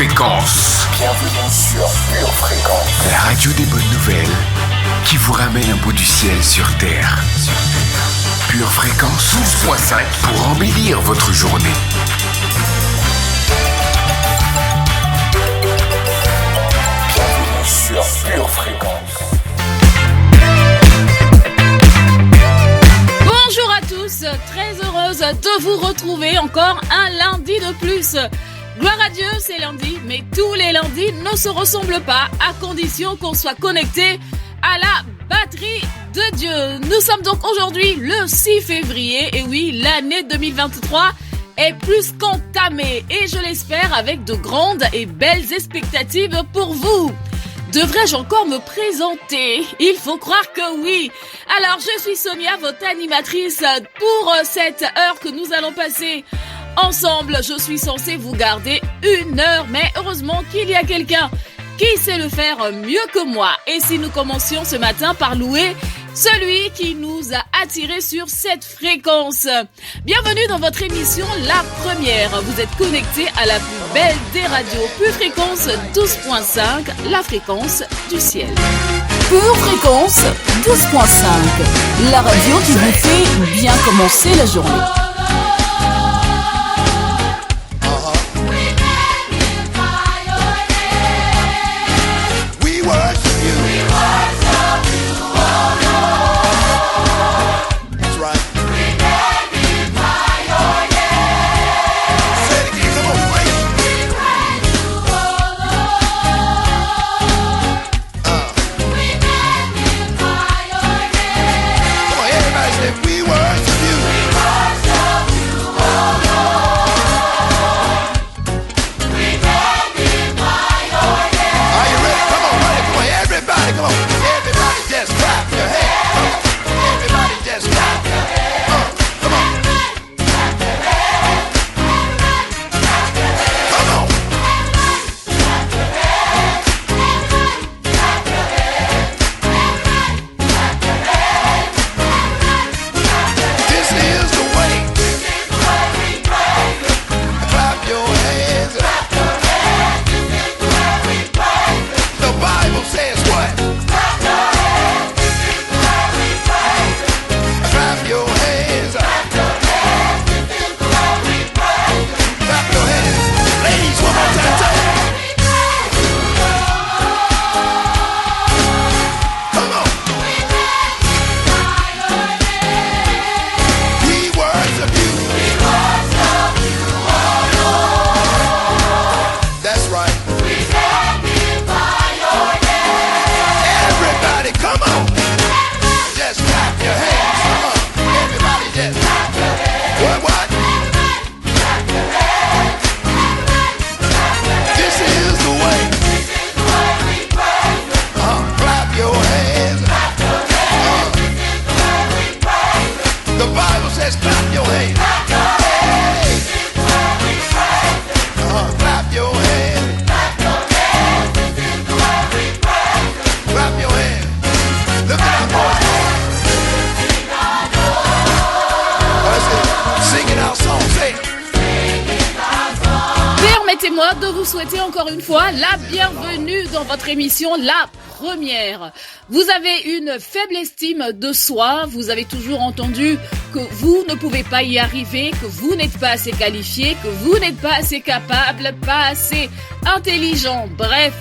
Fréquence. Bienvenue sur Pure Fréquence. La radio des bonnes nouvelles qui vous ramène un bout du ciel sur Terre. Pure Fréquence 12.5 pour embellir votre journée. Bienvenue sur Pure Fréquence. Bonjour à tous, très heureuse de vous retrouver encore un lundi de plus. Gloire à Dieu, c'est lundi, mais tous les lundis ne se ressemblent pas, à condition qu'on soit connecté à la batterie de Dieu. Nous sommes donc aujourd'hui le 6 février, et oui, l'année 2023 est plus qu'entamée, et je l'espère avec de grandes et belles expectatives pour vous. Devrais-je encore me présenter? Il faut croire que oui. Alors, je suis Sonia, votre animatrice pour cette heure que nous allons passer ensemble. Je suis censée vous garder 1 heure, mais heureusement qu'il y a quelqu'un qui sait le faire mieux que moi. Et si nous commencions ce matin par louer celui qui nous a attirés sur cette fréquence. Bienvenue dans votre émission La Première. Vous êtes connectés à la plus belle des radios, Pure Fréquence 12.5, la fréquence du ciel. Pure Fréquence 12.5, la radio qui vous fait bien commencer la journée. Permettez-moi de vous souhaiter encore une fois la bienvenue dans votre émission La Première. Vous avez une faible estime de soi, vous avez toujours entendu que vous ne pouvez pas y arriver, que vous n'êtes pas assez qualifié, que vous n'êtes pas assez capable, pas assez intelligent. Bref,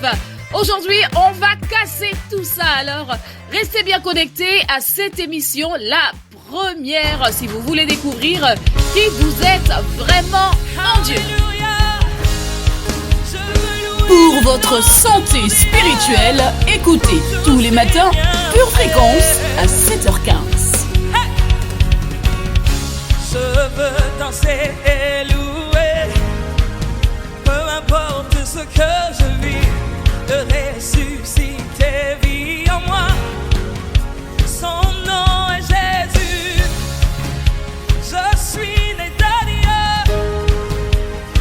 aujourd'hui, on va casser tout ça. Alors, restez bien connectés à cette émission La Première si vous voulez découvrir qui vous êtes vraiment en Dieu. Pour votre santé spirituelle, écoutez tous les matins Pure Fréquence à 7h15. Je veux danser et louer, peu importe ce que je vis, de ressusciter vie en moi. Son nom est Jésus. Je suis né de Dieu.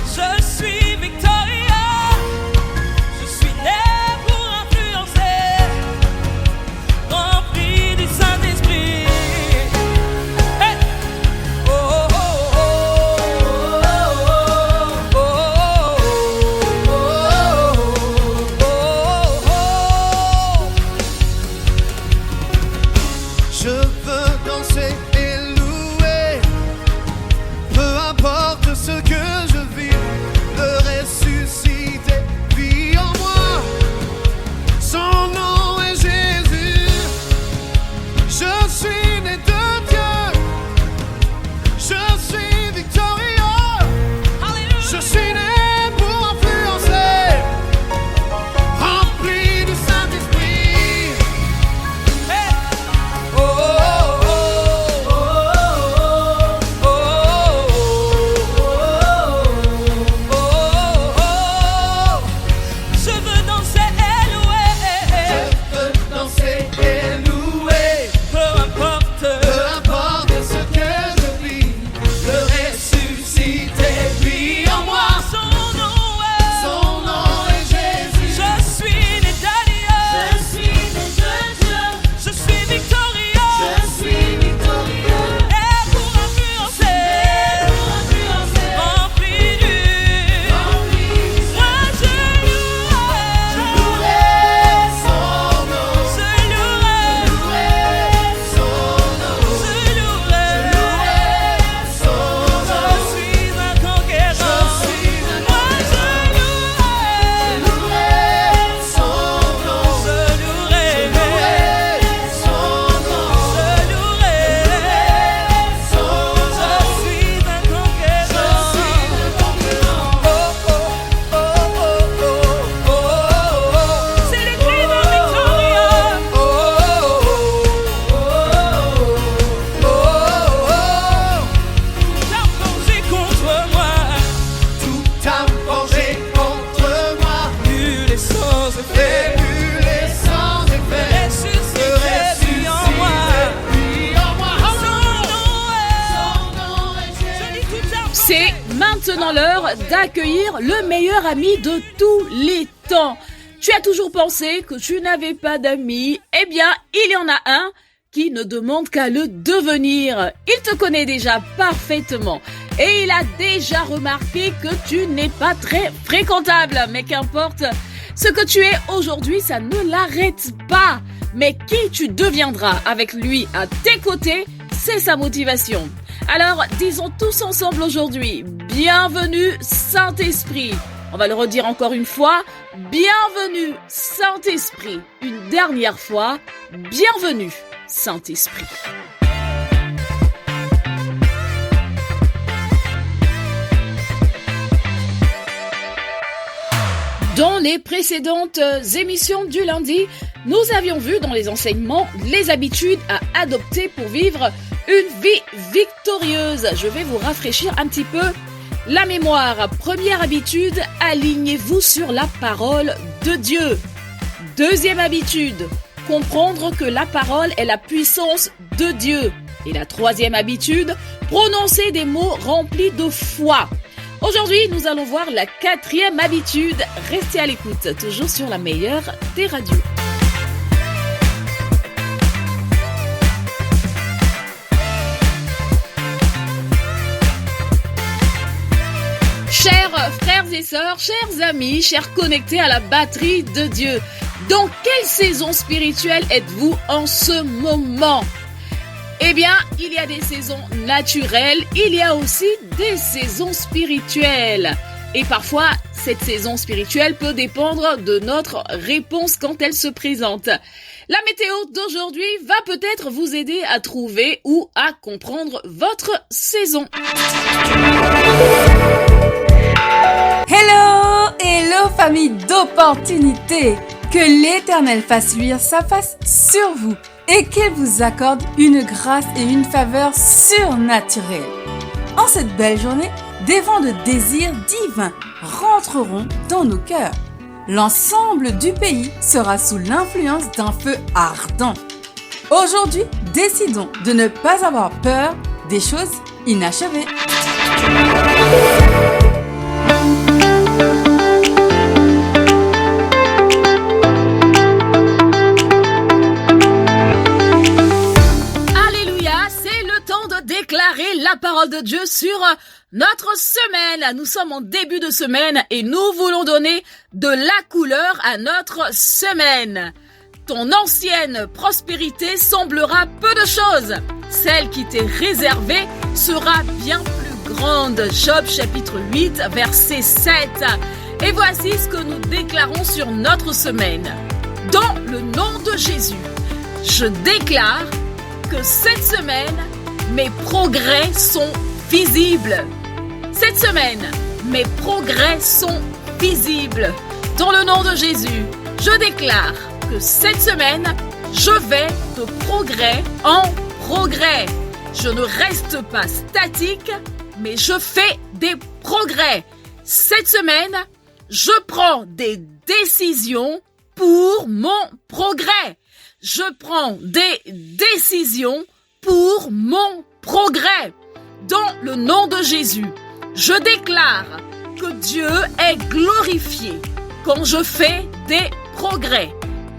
Je suis victorieux. Je suis né pour influencer, rempli du Saint-Esprit. Hey! Oh, oh, oh, oh. ce que je vis, le ressuscité vit en moi. Son nom est Jésus. Je suis né de Dieu. Je suis victorieux. Je suis né pour influencer, rempli du Saint-Esprit. Hey. Oh, oh, oh, oh, oh, oh, oh, oh, oh. Je veux danser et louer. Je veux danser et louer. Peu importe Ce que je vis, le ressuscité vit en moi. son nom est. Son nom est Jésus. Je suis né d'Adieu. Je suis victorieux. Et pour influencer, rempli du. Moi je louerai. Son nom, Je louerai. Je louerai. Je suis un conquérant. Moi je louerai. Je louerai. Je suis un conquérant. Oh oh oh oh oh oh oh. C'est l'écrivain victorieux. Oh oh oh oh oh. T'as plongé contre moi. tout a forgé contre moi. Nul est sans effet. Nul est sans effet. Ressuscité vit en moi. Vit en moi. Son nom est. Je dis tout à C'est maintenant l'heure d'accueillir le meilleur ami de tous les temps. Tu as toujours pensé que tu n'avais pas d'amis? Eh bien, il y en a un qui ne demande qu'à le devenir. Il te connaît déjà parfaitement et il a déjà remarqué que tu n'es pas très fréquentable. Mais qu'importe, ce que tu es aujourd'hui, ça ne l'arrête pas. Mais qui tu deviendras avec lui à tes côtés, c'est sa motivation. Alors, disons tous ensemble aujourd'hui, bienvenue Saint-Esprit. On va le redire encore une fois, bienvenue Saint-Esprit. Une dernière fois, bienvenue Saint-Esprit. Dans les précédentes émissions du lundi, nous avions vu dans les enseignements les habitudes à adopter pour vivre une vie victorieuse. Je vais vous rafraîchir un petit peu la mémoire. Première habitude, alignez-vous sur la parole de Dieu. Deuxième habitude, comprendre que la parole est la puissance de Dieu. Et la troisième habitude, prononcer des mots remplis de foi. Aujourd'hui, nous allons voir la quatrième habitude. Restez à l'écoute, toujours sur la meilleure des radios. Chers frères et sœurs, chers amis, chers connectés à la batterie de Dieu, dans quelle saison spirituelle êtes-vous en ce moment? Eh bien, il y a des saisons naturelles, il y a aussi des saisons spirituelles. Et parfois, cette saison spirituelle peut dépendre de notre réponse quand elle se présente. La météo d'aujourd'hui va peut-être vous aider à trouver ou à comprendre votre saison. Hello famille d'opportunités. Que l'Éternel fasse luire sa face sur vous et qu'il vous accorde une grâce et une faveur surnaturelle. En cette belle journée, des vents de désir divin rentreront dans nos cœurs. L'ensemble du pays sera sous l'influence d'un feu ardent. Aujourd'hui, décidons de ne pas avoir peur des choses inachevées. Déclarer la parole de Dieu sur notre semaine. Nous sommes en début de semaine et nous voulons donner de la couleur à notre semaine. Ton ancienne prospérité semblera peu de choses. Celle qui t'est réservée sera bien plus grande. Job chapitre 8, verset 7. Et voici ce que nous déclarons sur notre semaine. Dans le nom de Jésus, je déclare que cette semaine, mes progrès sont visibles. Cette semaine, mes progrès sont visibles. Dans le nom de Jésus, je déclare que cette semaine, je vais de progrès en progrès. Je ne reste pas statique, mais je fais des progrès. Cette semaine, je prends des décisions pour mon progrès. Je prends des décisions pour mon progrès. Dans le nom de Jésus, je déclare que Dieu est glorifié quand je fais des progrès.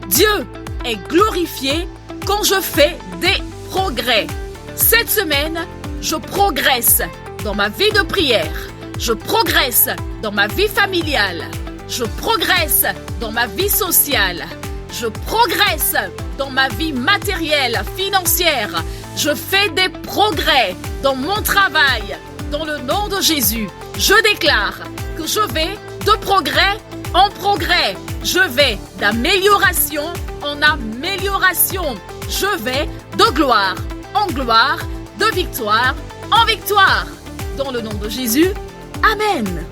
Dieu est glorifié quand je fais des progrès. Cette semaine, je progresse dans ma vie de prière. Je progresse dans ma vie familiale. Je progresse dans ma vie sociale. Je progresse dans ma vie matérielle, financière. Je fais des progrès dans mon travail. Dans le nom de Jésus, je déclare que je vais de progrès en progrès. Je vais d'amélioration en amélioration. Je vais de gloire en gloire, de victoire en victoire. Dans le nom de Jésus, Amen.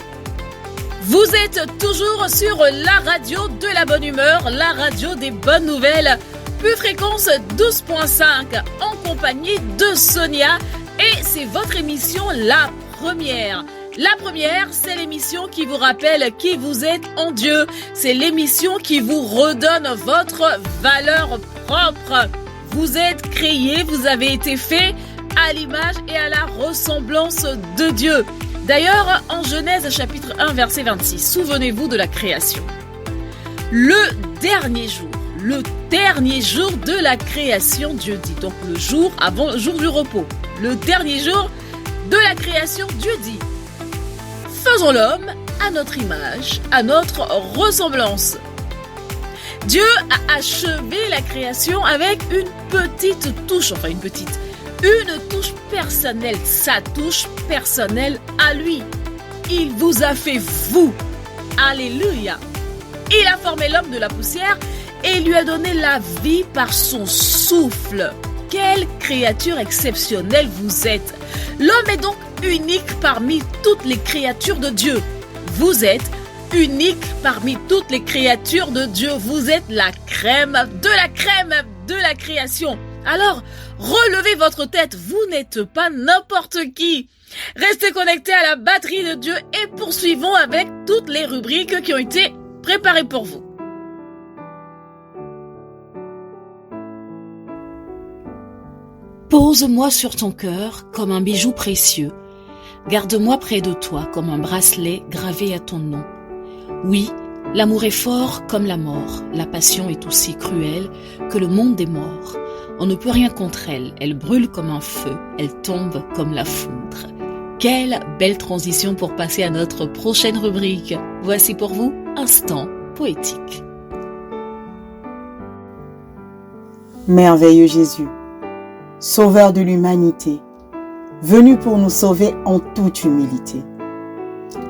Vous êtes toujours sur la radio de la bonne humeur, la radio des bonnes nouvelles, Pure Fréquence 12.5 en compagnie de Sonia et c'est votre émission La Première. La Première, c'est l'émission qui vous rappelle qui vous êtes en Dieu. C'est l'émission qui vous redonne votre valeur propre. Vous êtes créé, vous avez été fait à l'image et à la ressemblance de Dieu. D'ailleurs, en Genèse chapitre 1, verset 26, souvenez-vous de la création. Le dernier jour de la création, Dieu dit, donc le jour avant le jour du repos, le dernier jour de la création, Dieu dit, faisons l'homme à notre image, à notre ressemblance. Dieu a achevé la création avec une petite touche, une touche personnelle, sa touche personnelle à lui. Il vous a fait vous. Alléluia. Il a formé l'homme de la poussière et lui a donné la vie par son souffle. Quelle créature exceptionnelle vous êtes. L'homme est donc unique parmi toutes les créatures de Dieu. Vous êtes unique parmi toutes les créatures de Dieu. Vous êtes la crème de la création. Alors, relevez votre tête, vous n'êtes pas n'importe qui. Restez connectés à la batterie de Dieu et poursuivons avec toutes les rubriques qui ont été préparées pour vous. Pose-moi sur ton cœur comme un bijou précieux. Garde-moi près de toi comme un bracelet gravé à ton nom. Oui, l'amour est fort comme la mort. La passion est aussi cruelle que le monde des morts. On ne peut rien contre elle. Elle brûle comme un feu. Elle tombe comme la foudre. Quelle belle transition pour passer à notre prochaine rubrique. Voici pour vous Instant poétique. Merveilleux Jésus, Sauveur de l'humanité, venu pour nous sauver en toute humilité.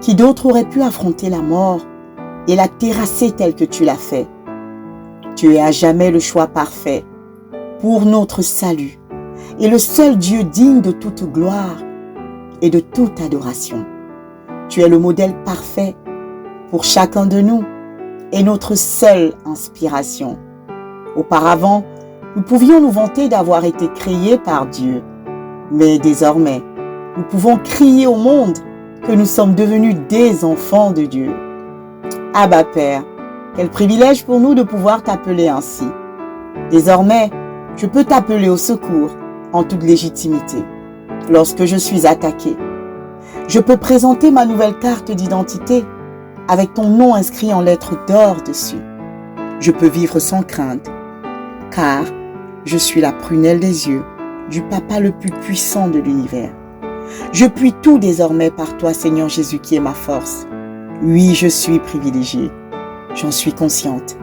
Qui d'autre aurait pu affronter la mort et la terrasser telle que tu l'as fait? Tu es à jamais le choix parfait pour notre salut et le seul Dieu digne de toute gloire et de toute adoration. Tu es le modèle parfait pour chacun de nous et notre seule inspiration. Auparavant, nous pouvions nous vanter d'avoir été créés par Dieu, mais désormais, nous pouvons crier au monde que nous sommes devenus des enfants de Dieu. Abba Père, quel privilège pour nous de pouvoir t'appeler ainsi. Désormais, je peux t'appeler au secours en toute légitimité. Lorsque je suis attaqué, je peux présenter ma nouvelle carte d'identité avec ton nom inscrit en lettres d'or dessus. Je peux vivre sans crainte, car je suis la prunelle des yeux du Papa le plus puissant de l'univers. Je puis tout désormais par toi, Seigneur Jésus, qui est ma force. Oui, je suis privilégiée, j'en suis consciente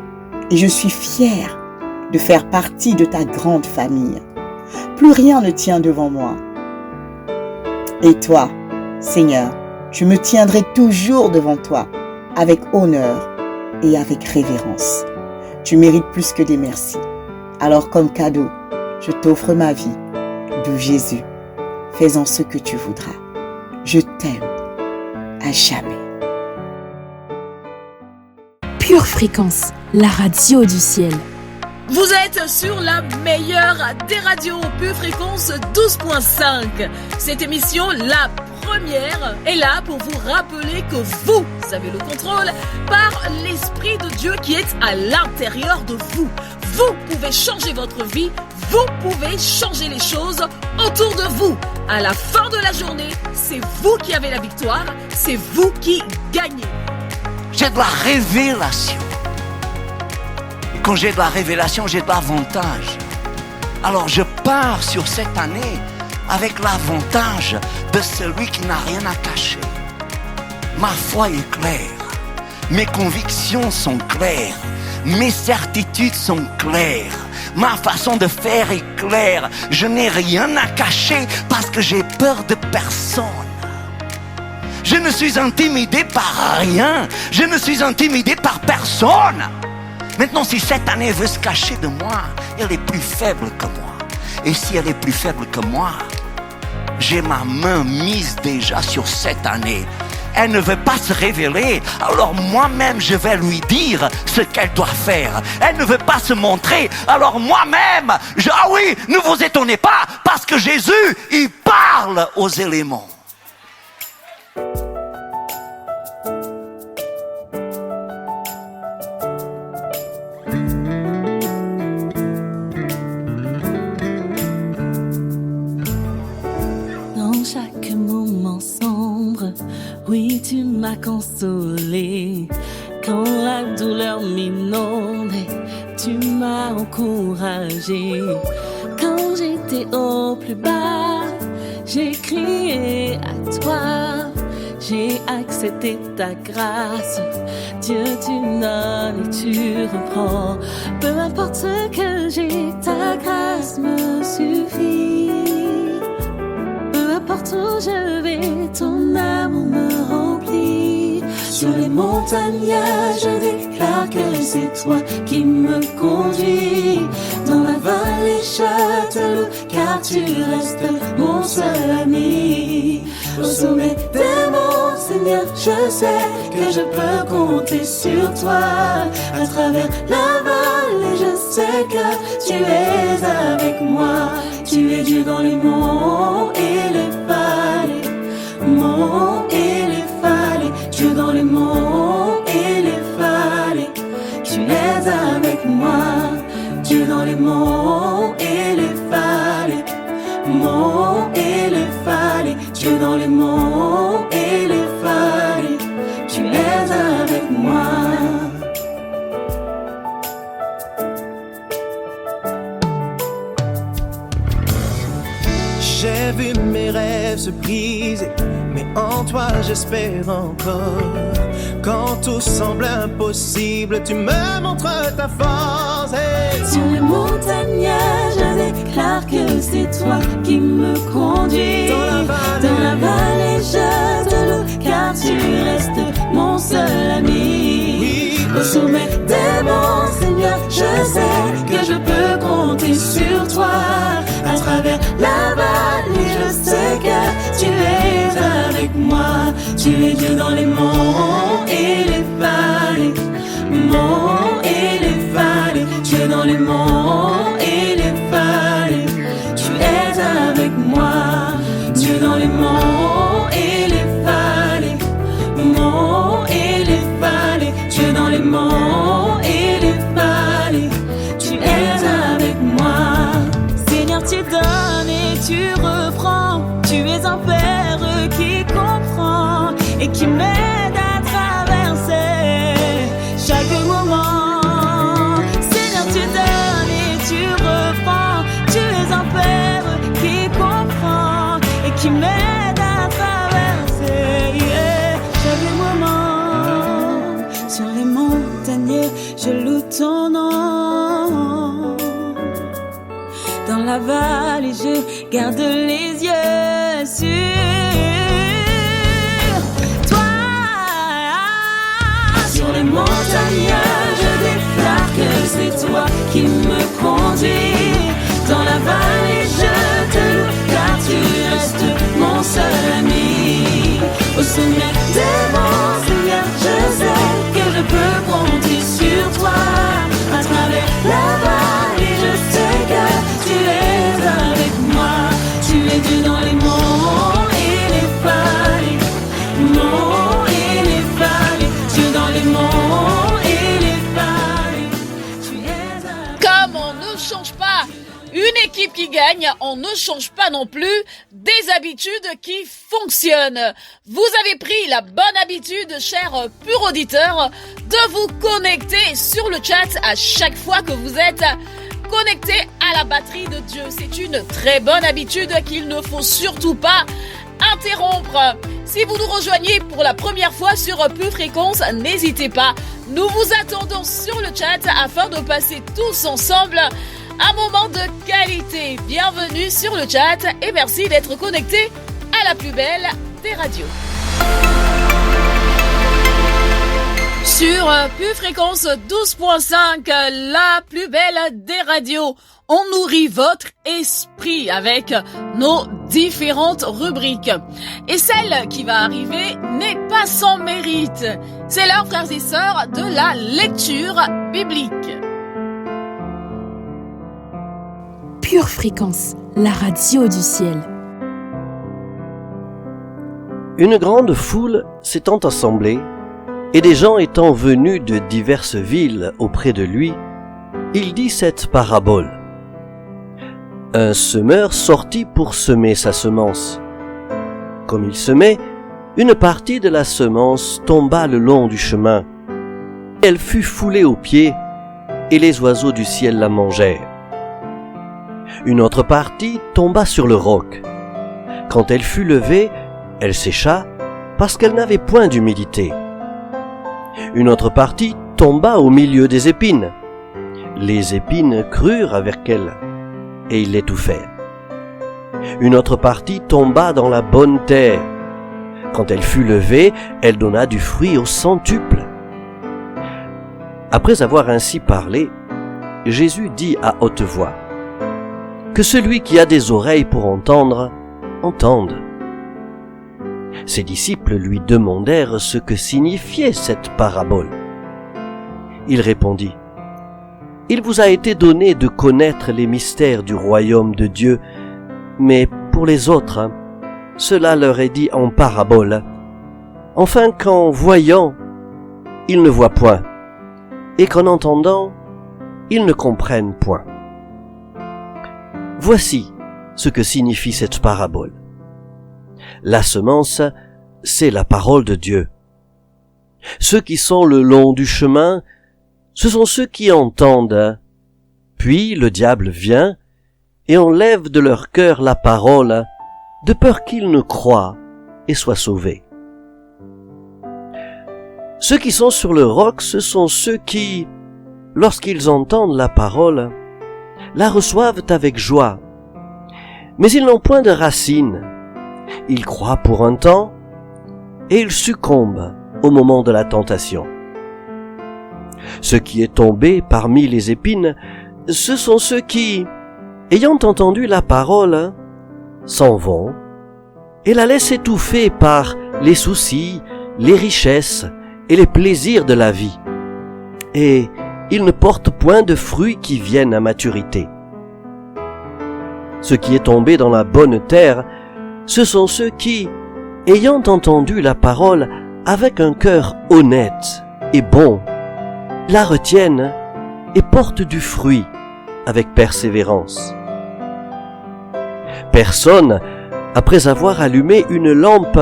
et je suis fière de faire partie de ta grande famille. Plus rien ne tient devant moi. Et toi, Seigneur, je me tiendrai toujours devant toi avec honneur et avec révérence. Tu mérites plus que des merci. Alors comme cadeau, je t'offre ma vie. Doux Jésus, fais-en ce que tu voudras. Je t'aime à jamais. Pure Fréquence, la radio du ciel. Vous êtes sur la meilleure des radios, Pure Fréquence 12.5. Cette émission, la première, est là pour vous rappeler que vous avez le contrôle par l'Esprit de Dieu qui est à l'intérieur de vous. Vous pouvez changer votre vie, vous pouvez changer les choses autour de vous. À la fin de la journée, c'est vous qui avez la victoire, c'est vous qui gagnez. J'ai de la révélation. Et quand j'ai de la révélation, j'ai de l'avantage. Alors je pars sur cette année avec l'avantage de celui qui n'a rien à cacher. Ma foi est claire, mes convictions sont claires, mes certitudes sont claires, ma façon de faire est claire. Je n'ai rien à cacher parce que j'ai peur de personne. Je ne suis intimidé par rien, je ne suis intimidé par personne. Maintenant, si cette année veut se cacher de moi, elle est plus faible que moi. Et si elle est plus faible que moi, j'ai ma main mise déjà sur cette année. Elle ne veut pas se révéler, alors moi-même je vais lui dire ce qu'elle doit faire. Elle ne veut pas se montrer, alors moi-même, ah oui, ne vous étonnez pas, parce que Jésus, il parle aux éléments. Oui, tu m'as consolé quand la douleur m'inondait. Tu m'as encouragé quand j'étais au plus bas. J'ai crié à toi, j'ai accepté ta grâce. Dieu, tu donnes et tu reprends. Peu importe ce que j'ai, ta grâce me suffit. Peu importe où je vais, ton amour me remplit. Sur les montagnes, je déclare que c'est toi qui me conduis. Dans la vallée, je te loue, car tu restes mon seul ami. Au sommet des monts, Seigneur, je sais que je peux compter sur toi. À travers la vallée, je sais que tu es avec moi. Tu es Dieu dans les monts et les vallées, monts et les vallées. Dieu dans les monts et les vallées, tu es avec moi. Dieu dans les monts et les vallées, monts et les vallées. Dieu dans les monts et les vallées, tu es avec moi. J'ai vu mes rêves se briser, mais en toi j'espère encore. Quand tout semble impossible, tu me montres ta force. Hey. Sur les montagnes, je déclare que c'est toi qui me conduis. Dans la vallée, je te loue, car tu restes mon seul ami. Oui. Au sommet des monts, Seigneur, je sais que je peux compter sur toi. À travers la vallée, je sais que tu es avec moi. Tu es Dieu dans les monts et les vallées, monts et les vallées. Tu es dans les monts et les vallées, tu es avec moi. Dieu dans les monts et les vallées, monts et les vallées. Dieu dans les monts et les vallées, tu es avec moi. Seigneur, tu donnes et tu reprends. Tu es un Père qui comprend et qui m'aide à traverser chaque moment. Seigneur, tu donnes et tu reprends. Tu es un Père qui comprend et qui m'aide à traverser chaque moment. Sur les montagnes, je loue ton nom. Dans la vallée, je garde les yeux sur es mon Seigneur, je sais que je peux compter sur toi. À travers la vallée, je sais que tu es avec moi. Tu es Dieu dans les monts et les vallées, monts et les vallées, Dieu dans les monts et les vallées. Tu es avec moi. Comme on ne change pas une équipe qui gagne, on ne change pas non plus des habitudes qui fonctionnent. Vous avez pris la bonne habitude, chers purs auditeurs, de vous connecter sur le chat à chaque fois que vous êtes connecté à la batterie de Dieu. C'est une très bonne habitude qu'il ne faut surtout pas interrompre. Si vous nous rejoignez pour la première fois sur Pure Fréquence, n'hésitez pas. Nous vous attendons sur le chat afin de passer tous ensemble un moment de qualité. Bienvenue sur le chat et merci d'être connecté à la plus belle des radios. Sur Pure Fréquence 12.5, la plus belle des radios, on nourrit votre esprit avec nos différentes rubriques. Et celle qui va arriver n'est pas sans mérite. C'est l'heure, frères et sœurs, de la lecture biblique. Pure Fréquence, la radio du ciel. Une grande foule s'étant assemblée, et des gens étant venus de diverses villes auprès de lui, il dit cette parabole. Un semeur sortit pour semer sa semence. Comme il semait, une partie de la semence tomba le long du chemin. Elle fut foulée aux pieds, et les oiseaux du ciel la mangèrent. Une autre partie tomba sur le roc. Quand elle fut levée, elle sécha parce qu'elle n'avait point d'humidité. Une autre partie tomba au milieu des épines. Les épines crurent avec elle et ils l'étouffèrent. Une autre partie tomba dans la bonne terre. Quand elle fut levée, elle donna du fruit au centuple. Après avoir ainsi parlé, Jésus dit à haute voix: que celui qui a des oreilles pour entendre, entende. Ses disciples lui demandèrent ce que signifiait cette parabole. Il répondit: il vous a été donné de connaître les mystères du royaume de Dieu, mais pour les autres, cela leur est dit en parabole, afin qu'en voyant, ils ne voient point, et qu'en entendant, ils ne comprennent point. Voici ce que signifie cette parabole. La semence, c'est la parole de Dieu. Ceux qui sont le long du chemin, ce sont ceux qui entendent. Puis le diable vient et enlève de leur cœur la parole, de peur qu'ils ne croient et soient sauvés. Ceux qui sont sur le roc, ce sont ceux qui, lorsqu'ils entendent la parole, la reçoivent avec joie. Mais ils n'ont point de racines. Ils croient pour un temps et ils succombent au moment de la tentation. Ce qui est tombé parmi les épines, ce sont ceux qui, ayant entendu la parole, s'en vont et la laissent étouffer par les soucis, les richesses et les plaisirs de la vie. Et ils ne portent point de fruits qui viennent à maturité. Ce qui est tombé dans la bonne terre, ce sont ceux qui, ayant entendu la parole avec un cœur honnête et bon, la retiennent et portent du fruit avec persévérance. Personne, après avoir allumé une lampe,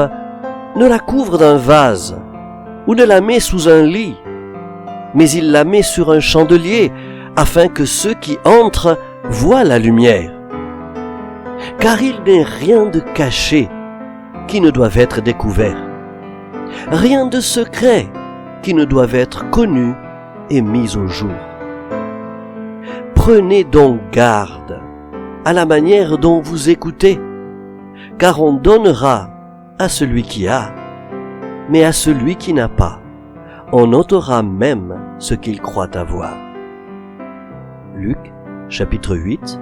ne la couvre d'un vase ou ne la met sous un lit, mais il la met sur un chandelier afin que ceux qui entrent voient la lumière. Car il n'est rien de caché qui ne doive être découvert, rien de secret qui ne doive être connu et mis au jour. Prenez donc garde à la manière dont vous écoutez, car on donnera à celui qui a, mais à celui qui n'a pas, on ôtera même ce qu'il croit avoir. Luc, chapitre 8,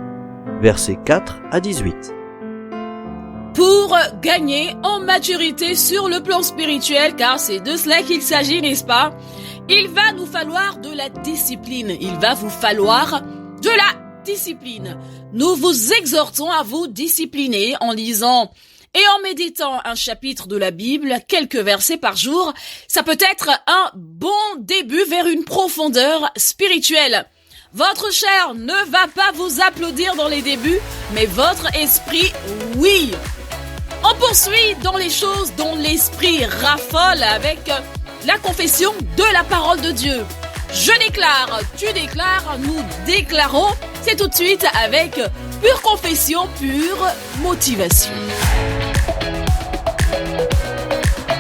versets 4 à 18. pour gagner en maturité sur le plan spirituel, car c'est de cela qu'il s'agit, n'est-ce pas? Il va nous falloir de la discipline. Il va vous falloir de la discipline. Nous vous exhortons à vous discipliner en lisant et en méditant un chapitre de la Bible, quelques versets par jour. Ça peut être un bon début vers une profondeur spirituelle. Votre chair ne va pas vous applaudir dans les débuts, mais votre esprit, oui. On poursuit dans les choses dont l'esprit raffole avec la confession de la parole de Dieu. Je déclare, tu déclares, nous déclarons. C'est tout de suite avec Pure Confession, Pure Motivation.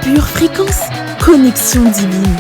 Pure Fréquence, connexion divine.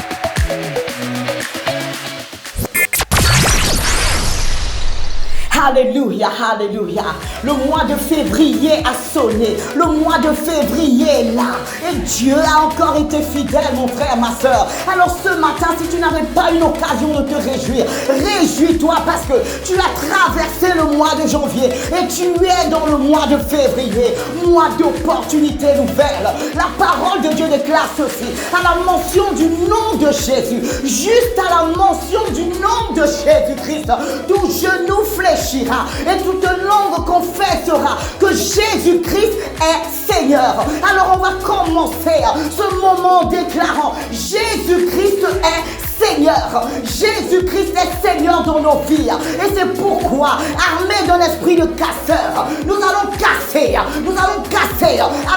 Alléluia, alléluia. Le mois de février a sonné. Le mois de février est là. Et Dieu a encore été fidèle, mon frère, ma soeur. Alors ce matin, si tu n'avais pas une occasion de te réjouir, réjouis-toi parce que tu as traversé le mois de janvier et tu es dans le mois de février. Mois d'opportunités nouvelles. La parole de Dieu déclare ceci. À la mention du nom de Jésus, juste à la mention du nom de Jésus-Christ, tout genou fléchira et toute langue confessera que Jésus-Christ est Seigneur. Alors on va commencer ce moment en déclarant Jésus-Christ est Seigneur. Jésus-Christ est Seigneur dans nos vies. Et c'est pourquoi, armés d'un esprit de casseur, nous allons casser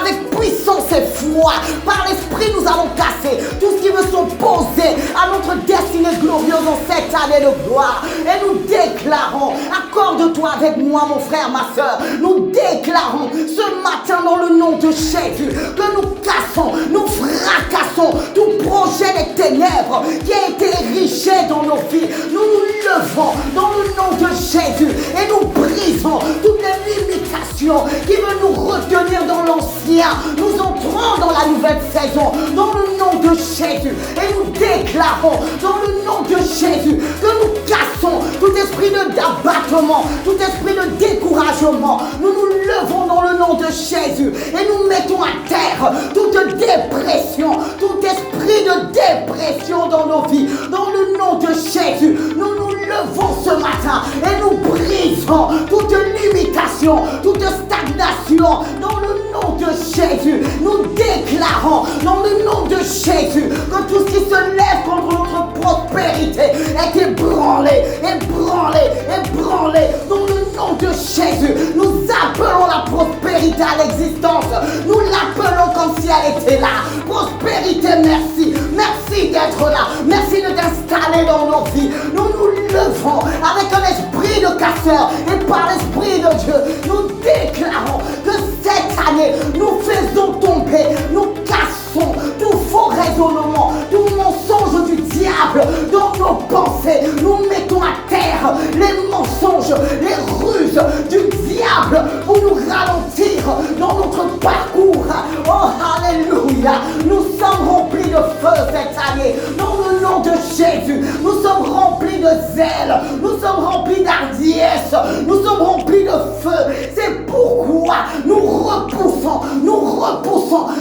avec puissance et foi. Par l'esprit, nous allons casser tout ce qui veut s'opposer à notre destinée glorieuse en cette année de gloire. Et nous déclarons, accorde-toi avec moi, mon frère, ma soeur, nous déclarons ce matin dans le nom de Jésus que nous cassons, nous fracassons tout projet des ténèbres qui a été érigé dans nos vies. Nous nous levons dans le nom de Jésus et nous brisons toutes les limitations qui veulent nous retenir dans l'ancien. Nous entrons dans la nouvelle saison dans le nom de Jésus et nous déclarons dans le nom de Jésus que nous cassons tout esprit d'abattement, tout esprit de découragement. Nous nous levons dans le nom de Jésus et nous mettons à terre toute dépression, tout esprit de dépression dans nos vies. Dans le nom de Jésus, nous nous levons ce matin et nous brisons toute limitation, toute stagnation. Dans le nom de Jésus, nous déclarons dans le nom de Jésus que tout ce qui se lève contre notre prospérité est ébranlé, ébranlé, ébranlé. Dans le nom de Jésus, nous appelons la prospérité à l'existence. Nous l'appelons comme si elle était là. Prospérité, merci. Merci d'être là. Merci de t'installer dans nos vies. Nous nous levons avec un esprit de casseur et par l'esprit de Dieu, nous déclarons que cette année, nous faisons tomber, nous cassons tout faux raisonnement, tout mensonge du diable dans nos pensées. Nous mettons à terre les mensonges, les ruses du diable pour nous ralentir dans notre parcours. Oh, alléluia. Nous sommes remplis de feu cette année. Dans le nom de Jésus, nous sommes remplis de zèle. Nous sommes remplis d'hardiesse. Nous sommes remplis de feu. C'est pourquoi nous repoussons,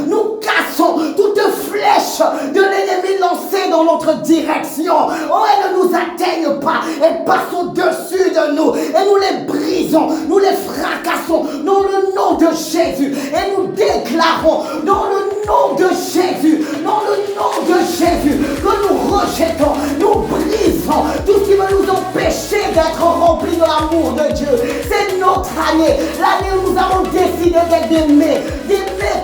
nous cassons toute flèche de l'ennemi lancée dans notre direction. Oh, elle ne nous atteigne pas. Elle passe au-dessus de nous. Et nous les brisons, nous les fracassons dans le nom de Jésus. Et nous déclarons dans le nom de Jésus, dans le nom de Jésus, que nous rejetons, nous brisons tout ce qui veut nous empêcher d'être remplis de l'amour de Dieu. C'est notre année, l'année où nous avons décidé d'être aimés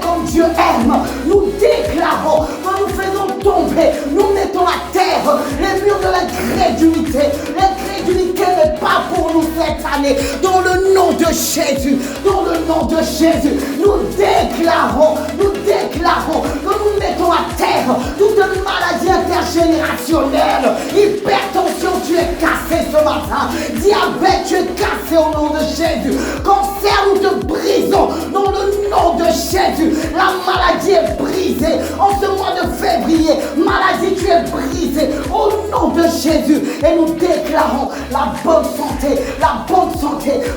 comme Dieu aime. Nous déclarons que nous faisons tomber, nous mettons à terre les murs de l'incrédulité. L'incrédulité n'est pas pour nous cette année. Dans le nom de Jésus, dans le nom de Jésus, nous déclarons que nous mettons à terre toute maladie intergénérationnelle. Hypertension, tu es cassé ce matin. Diabète, tu es cassé au nom de Jésus. Cancer, nous te brisons dans le nom de Jésus. La maladie est brisée en ce mois de février. Maladie, tu es brisée au nom de Jésus. Et nous déclarons la bonne santé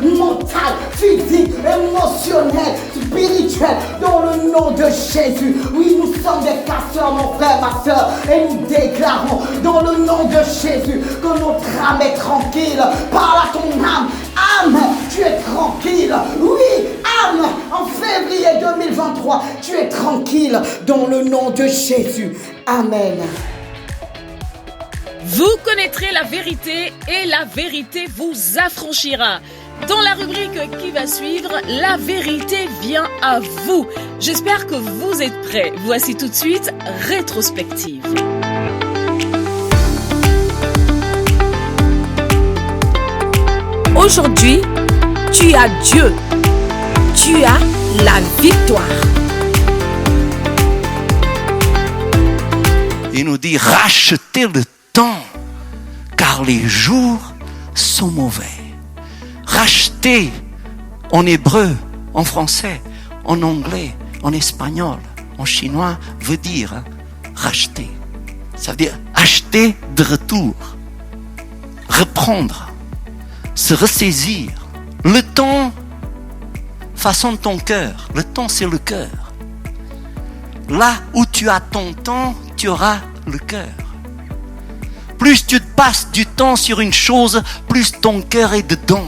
mentale, physique, émotionnelle, spirituel dans le nom de Jésus. Oui, nous sommes des casseurs, mon frère, ma soeur, et nous déclarons dans le nom de Jésus que notre âme est tranquille. Parle à ton âme. Âme, tu es tranquille. Oui, âme, en février 2023, tu es tranquille dans le nom de Jésus. Amen. Vous connaîtrez la vérité et la vérité vous affranchira. Dans la rubrique qui va suivre, la vérité vient à vous. J'espère que vous êtes prêts. Voici tout de suite Rétrospective. Aujourd'hui, tu as Dieu. Tu as la victoire. Il nous dit rachetez le temps, car les jours sont mauvais. Racheter en hébreu, en français, en anglais, en espagnol, en chinois veut dire racheter. Ça veut dire acheter de retour, reprendre, se ressaisir. Le temps façonne ton cœur. Le temps, c'est le cœur. Là où tu as ton temps, tu auras le cœur. Plus tu passes du temps sur une chose, plus ton cœur est dedans.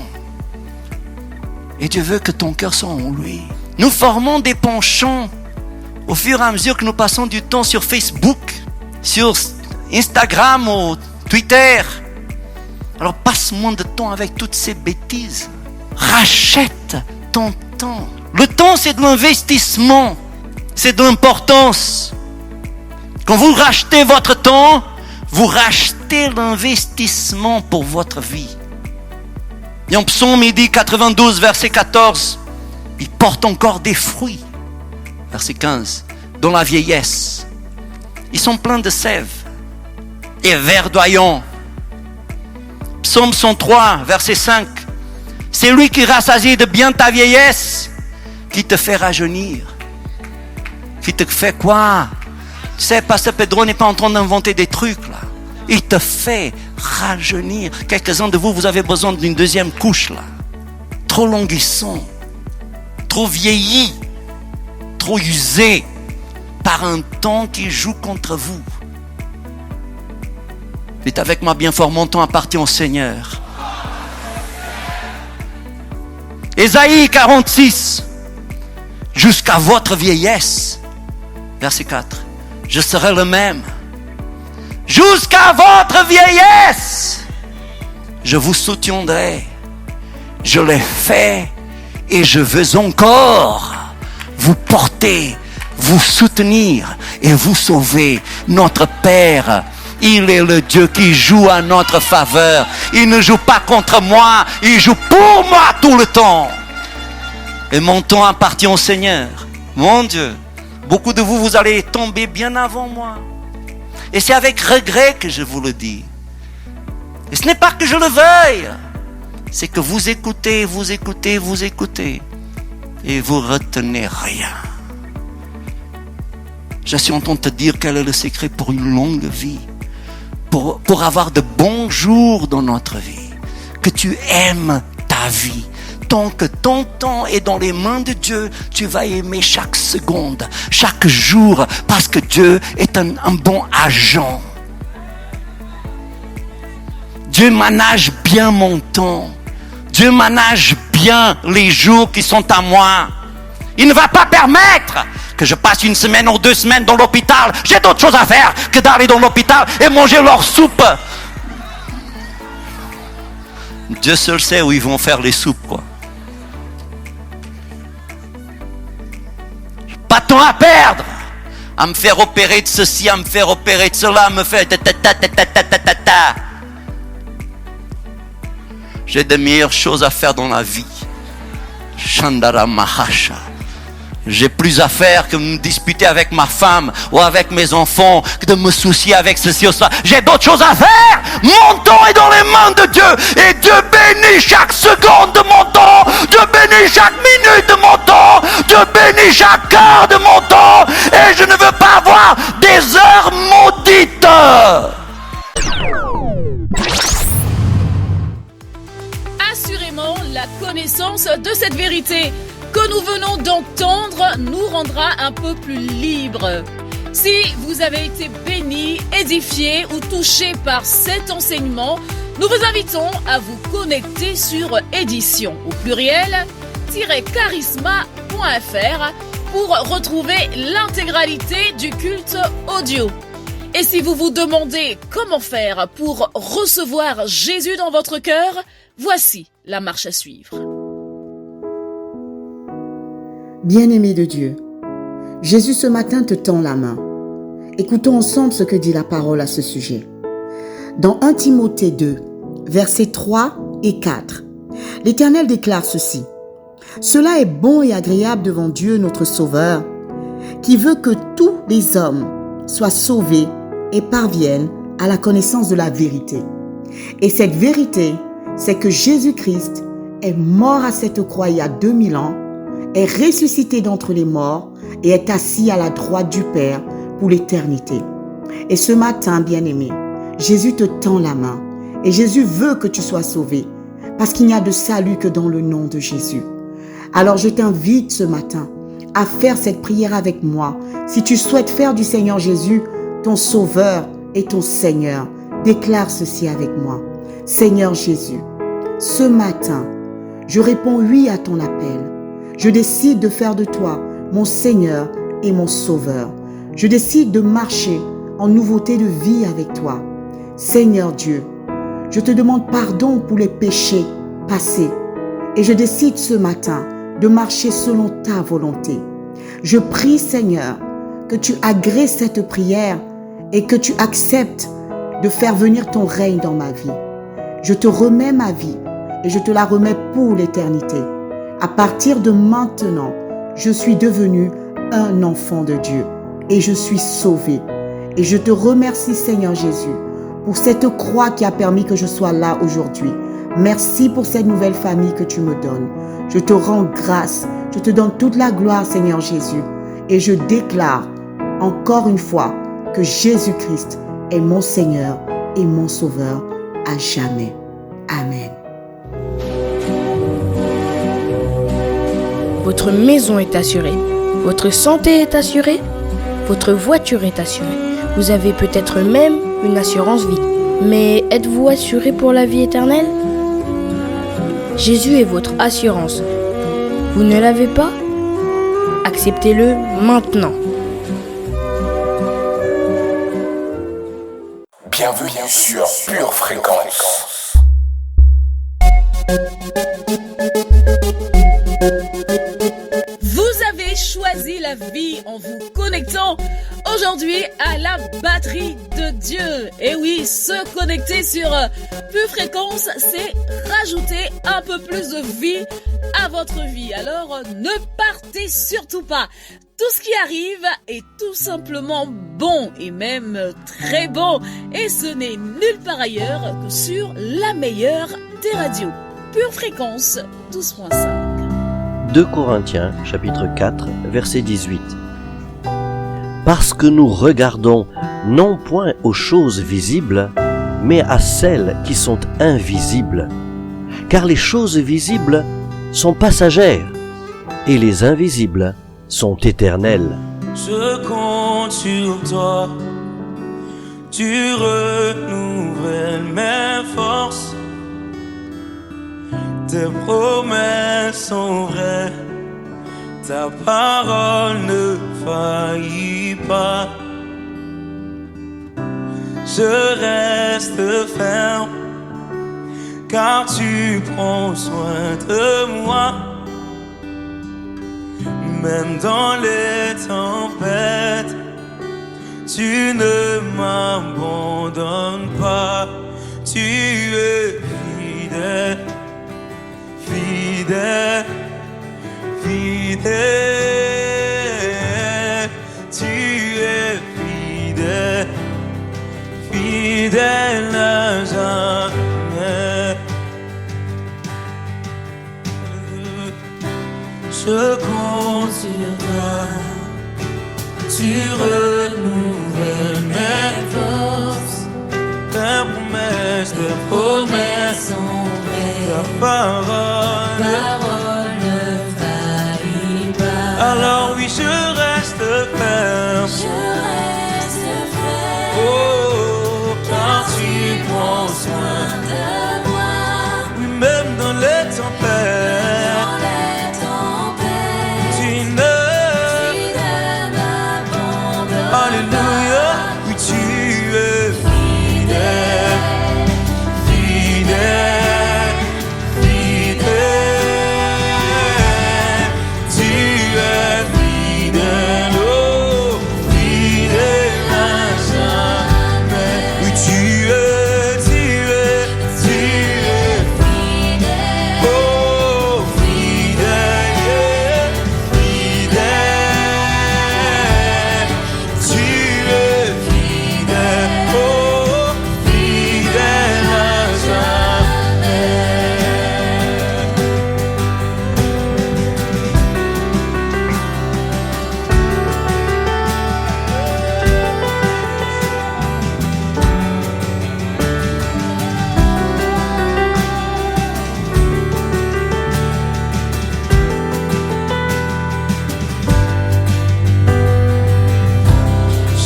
Et Dieu veut que ton cœur soit en lui. Nous formons des penchants au fur et à mesure que nous passons du temps sur Facebook, sur Instagram ou Twitter. Alors passe moins de temps avec toutes ces bêtises. Rachète ton temps. Le temps, c'est de l'investissement. C'est de l'importance. Quand vous rachetez votre temps, vous rachetez l'investissement pour votre vie. Et en psaume, il dit 92, verset 14, il porte encore des fruits. Verset 15, dans la vieillesse. Ils sont pleins de sève et verdoyants. Psaume 103, verset 5. C'est lui qui rassasie de bien ta vieillesse, qui te fait rajeunir. Qui te fait quoi? Tu sais, Pasteur Pedro n'est pas en train d'inventer des trucs là. Il te fait rajeunir. Quelques-uns de vous, vous avez besoin d'une deuxième couche là. Trop languissant, trop vieilli, trop usé par un temps qui joue contre vous. Dites avec moi bien fort, mon temps appartient au Seigneur. Ésaïe 46, jusqu'à votre vieillesse, verset 4, je serai le même. Jusqu'à votre vieillesse, je vous soutiendrai. Je l'ai fait et je veux encore vous porter, vous soutenir et vous sauver. Notre Père, il est le Dieu qui joue à notre faveur. Il ne joue pas contre moi, il joue pour moi tout le temps. Et mon temps appartient au Seigneur. Mon Dieu, beaucoup de vous, vous allez tomber bien avant moi. Et c'est avec regret que je vous le dis. Et ce n'est pas que je le veuille. C'est que vous écoutez, vous écoutez, vous écoutez. Et vous retenez rien. Je suis en train de te dire quel est le secret pour une longue vie. Pour avoir de bons jours dans notre vie. Que tu aimes ta vie. Tant que ton temps est dans les mains de Dieu, tu vas aimer chaque seconde, chaque jour, parce que Dieu est un bon agent. Dieu manage bien mon temps. Dieu manage bien les jours qui sont à moi. Il ne va pas permettre que je passe une semaine ou 2 semaines dans l'hôpital. J'ai d'autres choses à faire que d'aller dans l'hôpital et manger leur soupe. Dieu seul sait où ils vont faire les soupes, quoi. Pas de temps à perdre à me faire opérer de ceci, à me faire opérer de cela, à me faire ta. J'ai de meilleures choses à faire dans la vie. Chandara Mahasha. J'ai plus à faire que me disputer avec ma femme ou avec mes enfants, que de me soucier avec ceci ou cela. J'ai d'autres choses à faire. Mon temps est dans les mains de Dieu. Et Dieu bénit chaque seconde de mon temps. Dieu bénit chaque minute de mon temps. Dieu bénit chaque heure de mon temps. Et je ne veux pas avoir des heures maudites. Assurément, la connaissance de cette vérité. que nous venons d'entendre nous rendra un peu plus libres. Si vous avez été béni, édifié ou touché par cet enseignement, nous vous invitons à vous connecter sur édition au pluriel -charisma.fr pour retrouver l'intégralité du culte audio. Et si vous vous demandez comment faire pour recevoir Jésus dans votre cœur, voici la marche à suivre. Bien-aimé de Dieu, Jésus ce matin te tend la main. Écoutons ensemble ce que dit la parole à ce sujet. Dans 1 Timothée 2, versets 3 et 4, l'Éternel déclare ceci. « Cela est bon et agréable devant Dieu notre Sauveur, qui veut que tous les hommes soient sauvés et parviennent à la connaissance de la vérité. Et cette vérité, c'est que Jésus-Christ est mort à cette croix il y a 2000 ans, est ressuscité d'entre les morts et est assis à la droite du Père pour l'éternité. Et ce matin, bien-aimé, Jésus te tend la main et Jésus veut que tu sois sauvé parce qu'il n'y a de salut que dans le nom de Jésus. Alors je t'invite ce matin à faire cette prière avec moi. Si tu souhaites faire du Seigneur Jésus ton Sauveur et ton Seigneur, déclare ceci avec moi. Seigneur Jésus, ce matin, je réponds oui à ton appel. Je décide de faire de toi mon Seigneur et mon Sauveur. Je décide de marcher en nouveauté de vie avec toi. Seigneur Dieu, je te demande pardon pour les péchés passés et je décide ce matin de marcher selon ta volonté. Je prie, Seigneur, que tu agrées cette prière et que tu acceptes de faire venir ton règne dans ma vie. Je te remets ma vie et je te la remets pour l'éternité. À partir de maintenant, je suis devenu un enfant de Dieu et je suis sauvé. Et je te remercie, Seigneur Jésus, pour cette croix qui a permis que je sois là aujourd'hui. Merci pour cette nouvelle famille que tu me donnes. Je te rends grâce. Je te donne toute la gloire, Seigneur Jésus. Et je déclare encore une fois que Jésus-Christ est mon Seigneur et mon Sauveur à jamais. Amen. Votre maison est assurée. Votre santé est assurée. Votre voiture est assurée. Vous avez peut-être même une assurance vie. Mais êtes-vous assuré pour la vie éternelle ? Jésus est votre assurance. Vous ne l'avez pas ? Acceptez-le maintenant. Bienvenue sur Pure Fréquence. Vous avez choisi la vie en vous connectant aujourd'hui à la batterie de Dieu. Et oui, se connecter sur Pure Fréquence, c'est rajouter un peu plus de vie à votre vie. Alors ne partez surtout pas. Tout ce qui arrive est tout simplement bon et même très bon. Et ce n'est nulle part ailleurs que sur la meilleure des radios. Pure Fréquence 12.5. 2 Corinthiens, chapitre 4, verset 18. Parce que nous regardons non point aux choses visibles, mais à celles qui sont invisibles. Car les choses visibles sont passagères, et les invisibles sont éternelles. Je compte sur toi, tu renouvelles mes forces. Tes promesses sont vraies, ta parole ne faillit pas. Je reste ferme, car tu prends soin de moi. Même dans les tempêtes, tu ne m'abandonnes pas. Tu es fidèle, fidèle, fidèle. Tu es fidèle, fidèle à jamais. Je compte sur toi, tu renouvelles mes forces. Tes promesses sont vraies, ta parole ne faillit soin de moi. Oui, même dans les tempêtes, tu ne m'abandonnes pas. Alléluia, oui, tu es fidèle, fidèle, fidèle. Tu es fidèle, oh, fidèle à jamais. Oui, tu es fidèle, oh, fidèle, fidèle. Tu es fidèle, oh, fidèle à jamais.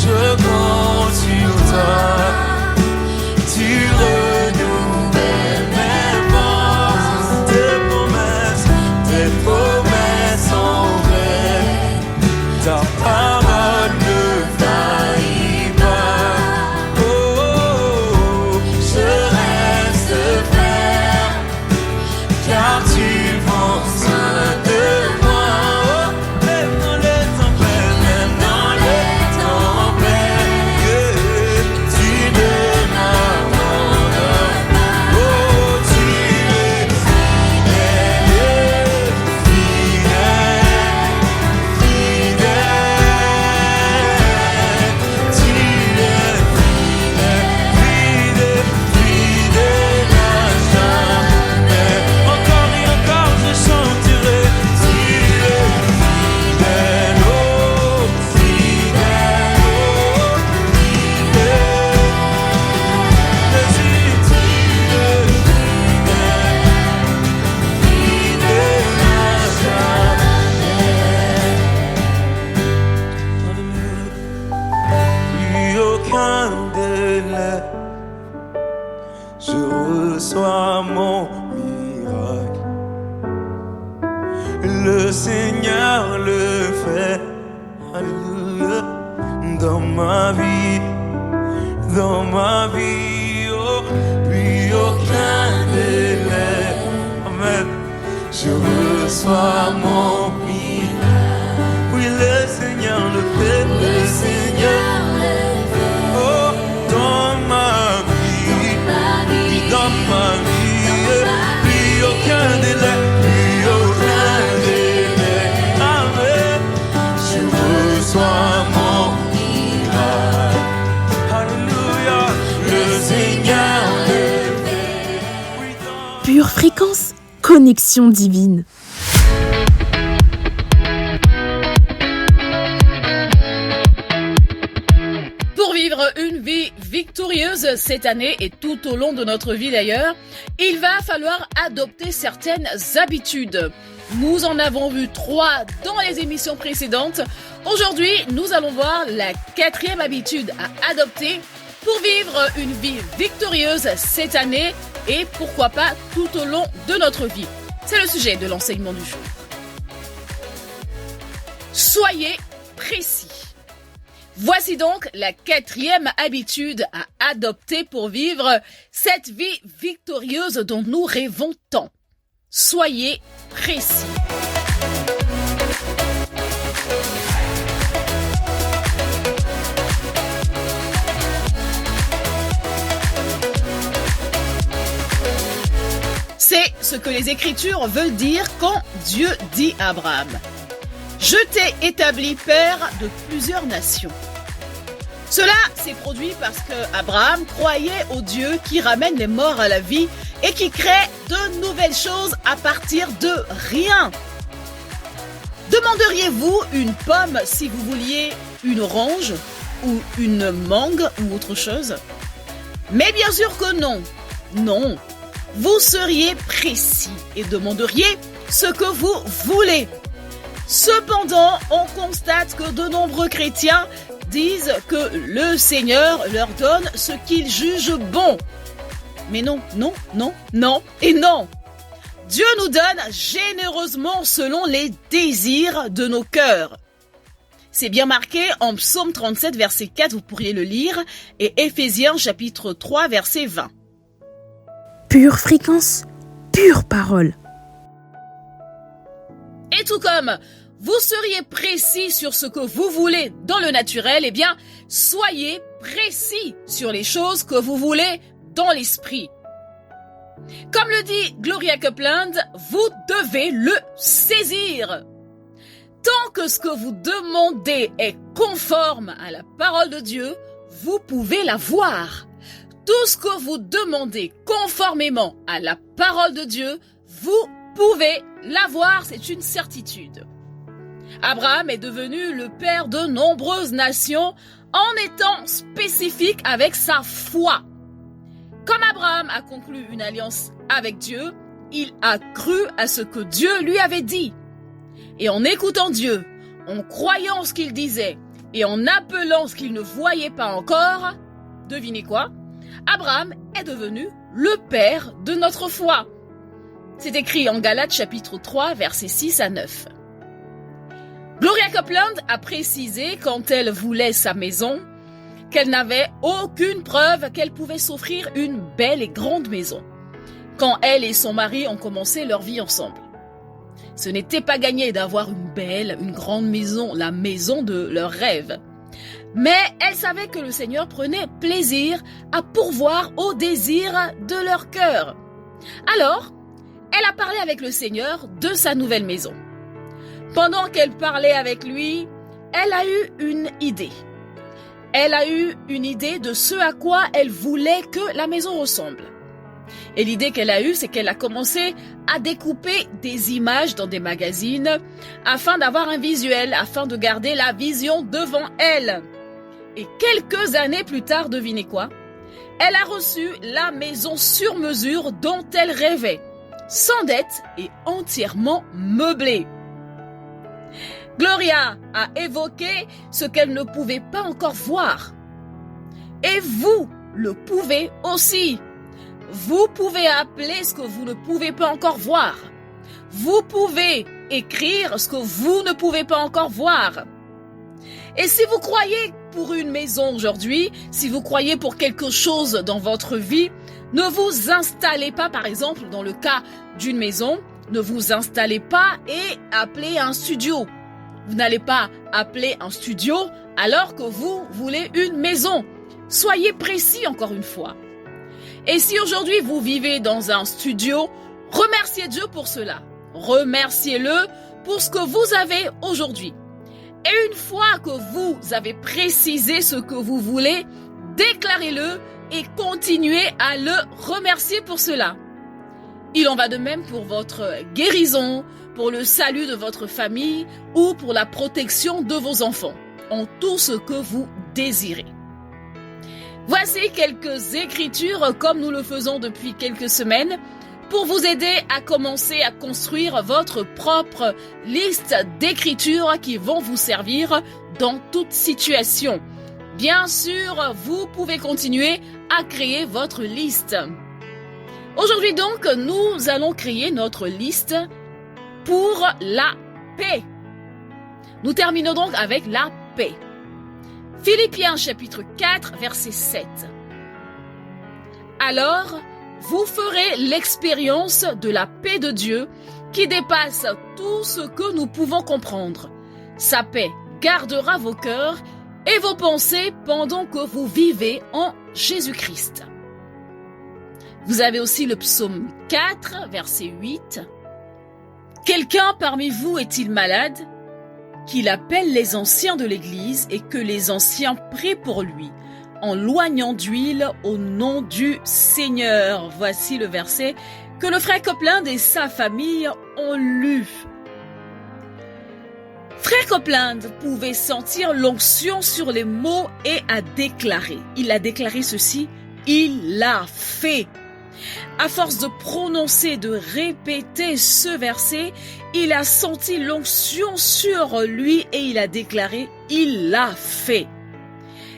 Je compte sur toi, tu renouvelles mes forces. Tes promesses sont vraies, ta parole ne faillit pas. Oh, je reste ferme, car tu prends soin de moi. Oh, même dans les tempêtes, même dans les tempêtes, yeah, tu ne m'abandonnes pas. Oh, tu es fidèle, fidèle, fidèle. Tu es fidèle, fidèle, fidèle à jamais. Encore et encore je chanterai. Tu es fidèle, oh, fidèle, oh, fidèle. Jésus, tu es fidèle, fidèle à jamais. Plus aucun délai, je reçois mon miracle. Le Seigneur le fait, alléluia, dans ma vie, oh, plus aucun délai, amen. Je reçois mon miracle. Oui, le Seigneur le fait, le Seigneur le fait, oh, dans ma vie, oui, dans ma vie, plus aucun délai, amen. Je reçois mon miracle, alléluia, le Seigneur le fait. Pure fréquence, connexion divine. Pour vivre une vie victorieuse cette année et tout au long de notre vie d'ailleurs, il va falloir adopter certaines habitudes. Nous en avons vu 3 dans les émissions précédentes. Aujourd'hui, nous allons voir la 4e habitude à adopter pour vivre une vie victorieuse cette année et pourquoi pas tout au long de notre vie. C'est le sujet de l'enseignement du jour. Soyez précis. Voici donc la 4e habitude à adopter pour vivre cette vie victorieuse dont nous rêvons tant. Soyez précis. C'est ce que les Écritures veulent dire quand Dieu dit à Abraham « Je t'ai établi père de plusieurs nations ». Cela s'est produit parce que Abraham croyait au Dieu qui ramène les morts à la vie et qui crée de nouvelles choses à partir de rien. Demanderiez-vous une pomme si vous vouliez une orange ou une mangue ou autre chose? Mais bien sûr que non. Non. Vous seriez précis et demanderiez ce que vous voulez. Cependant, on constate que de nombreux chrétiens disent que le Seigneur leur donne ce qu'ils jugent bon. Mais non, non, non, non et non. Dieu nous donne généreusement selon les désirs de nos cœurs. C'est bien marqué en Psaume 37, verset 4, vous pourriez le lire, et Éphésiens chapitre 3, verset 20. Pure fréquence, pure parole. Et tout comme vous seriez précis sur ce que vous voulez dans le naturel, eh bien, soyez précis sur les choses que vous voulez dans l'esprit. Comme le dit Gloria Copeland, vous devez le saisir. Tant que ce que vous demandez est conforme à la parole de Dieu, vous pouvez l'avoir. Tout ce que vous demandez conformément à la parole de Dieu, vous pouvez l'avoir, c'est une certitude. Abraham est devenu le père de nombreuses nations en étant spécifique avec sa foi. Comme Abraham a conclu une alliance avec Dieu, il a cru à ce que Dieu lui avait dit. Et en écoutant Dieu, en croyant ce qu'il disait et en appelant ce qu'il ne voyait pas encore, devinez quoi? Abraham est devenu le père de notre foi. C'est écrit en Galates chapitre 3, versets 6 à 9. Gloria Copeland a précisé quand elle voulait sa maison qu'elle n'avait aucune preuve qu'elle pouvait s'offrir une belle et grande maison quand elle et son mari ont commencé leur vie ensemble. Ce n'était pas gagné d'avoir une belle, une grande maison, la maison de leurs rêves. Mais elle savait que le Seigneur prenait plaisir à pourvoir aux désirs de leur cœur. Alors, elle a parlé avec le Seigneur de sa nouvelle maison. Pendant qu'elle parlait avec lui, elle a eu une idée. Elle a eu une idée de ce à quoi elle voulait que la maison ressemble. Et l'idée qu'elle a eue, c'est qu'elle a commencé à découper des images dans des magazines afin d'avoir un visuel, afin de garder la vision devant elle. Et quelques années plus tard, devinez quoi? Elle a reçu la maison sur mesure dont elle rêvait, sans dette et entièrement meublée. Gloria a évoqué ce qu'elle ne pouvait pas encore voir. Et vous le pouvez aussi. Vous pouvez appeler ce que vous ne pouvez pas encore voir. Vous pouvez écrire ce que vous ne pouvez pas encore voir. Et si vous croyez pour une maison aujourd'hui, si vous croyez pour quelque chose dans votre vie, ne vous installez pas, par exemple, dans le cas d'une maison, ne vous installez pas et appelez un studio. Vous n'allez pas appeler un studio alors que vous voulez une maison. Soyez précis encore une fois. Et si aujourd'hui vous vivez dans un studio, remerciez Dieu pour cela. Remerciez-le pour ce que vous avez aujourd'hui. Et une fois que vous avez précisé ce que vous voulez, déclarez-le et continuez à le remercier pour cela. Il en va de même pour votre guérison, pour le salut de votre famille ou pour la protection de vos enfants, en tout ce que vous désirez. Voici quelques écritures comme nous le faisons depuis quelques semaines pour vous aider à commencer à construire votre propre liste d'écritures qui vont vous servir dans toute situation. Bien sûr, vous pouvez continuer à créer votre liste. Aujourd'hui donc, nous allons créer notre liste pour la paix. Nous terminons donc avec la paix. Philippiens chapitre 4, verset 7. Alors, vous ferez l'expérience de la paix de Dieu qui dépasse tout ce que nous pouvons comprendre. Sa paix gardera vos cœurs et vos pensées pendant que vous vivez en Jésus-Christ. Vous avez aussi le psaume 4, verset 8. Quelqu'un parmi vous est-il malade? Qu'il appelle les anciens de l'Église et que les anciens prient pour lui, en loignant d'huile au nom du Seigneur. Voici le verset que le frère Copeland et sa famille ont lu. Frère Copeland pouvait sentir l'onction sur les mots et a déclaré. Il a déclaré ceci, il l'a fait. À force de prononcer, de répéter ce verset, il a senti l'onction sur lui et il a déclaré, il l'a fait.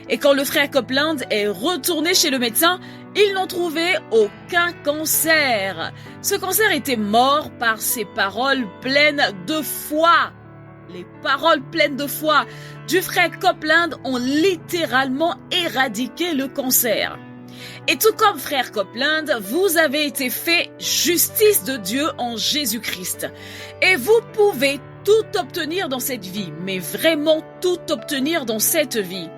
Et quand le frère Copeland est retourné chez le médecin, ils n'ont trouvé aucun cancer. Ce cancer était mort par ses paroles pleines de foi. Les paroles pleines de foi du frère Copeland ont littéralement éradiqué le cancer. Et tout comme frère Copeland, vous avez été fait justice de Dieu en Jésus-Christ. Et vous pouvez tout obtenir dans cette vie, mais vraiment tout obtenir dans cette vie.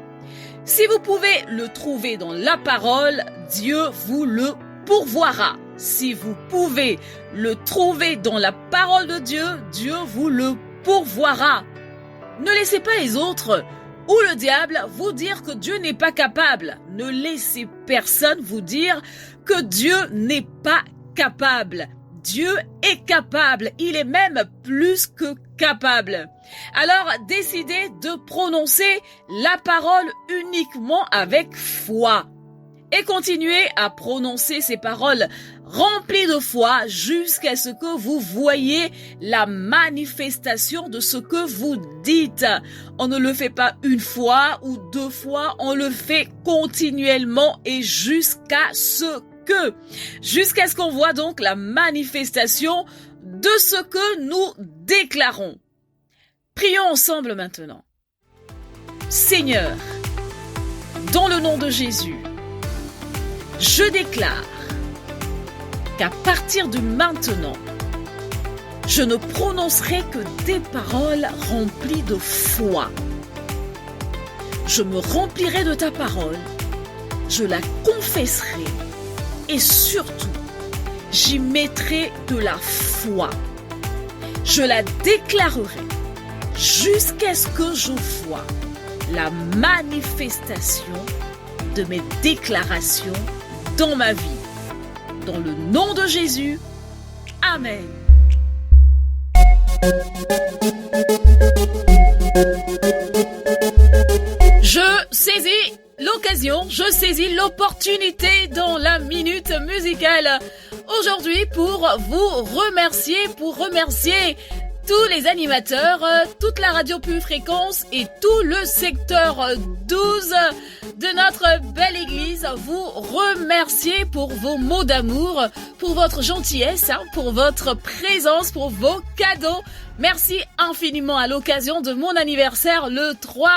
Si vous pouvez le trouver dans la parole, Dieu vous le pourvoira. Si vous pouvez le trouver dans la parole de Dieu, Dieu vous le pourvoira. Ne laissez pas les autres ou le diable vous dire que Dieu n'est pas capable. Ne laissez personne vous dire que Dieu n'est pas capable. Dieu est capable, il est même plus que capable. Alors décidez de prononcer la parole uniquement avec foi. Et continuez à prononcer ces paroles remplies de foi jusqu'à ce que vous voyez la manifestation de ce que vous dites. On ne le fait pas une fois ou deux fois, on le fait continuellement et jusqu'à ce qu'on voit donc la manifestation de ce que nous déclarons. Prions ensemble maintenant. Seigneur, dans le nom de Jésus, je déclare qu'à partir de maintenant, je ne prononcerai que des paroles remplies de foi. Je me remplirai de ta parole, je la confesserai et surtout, j'y mettrai de la foi. Je la déclarerai jusqu'à ce que je vois la manifestation de mes déclarations dans ma vie. Dans le nom de Jésus, Amen. Je saisis l'opportunité dans la minute musicale aujourd'hui pour vous remercier, tous les animateurs, toute la radio Pure Fréquence et tout le secteur 12 de notre belle église. Vous remercier pour vos mots d'amour, pour votre gentillesse, pour votre présence, pour vos cadeaux. Merci infiniment à l'occasion de mon anniversaire le 3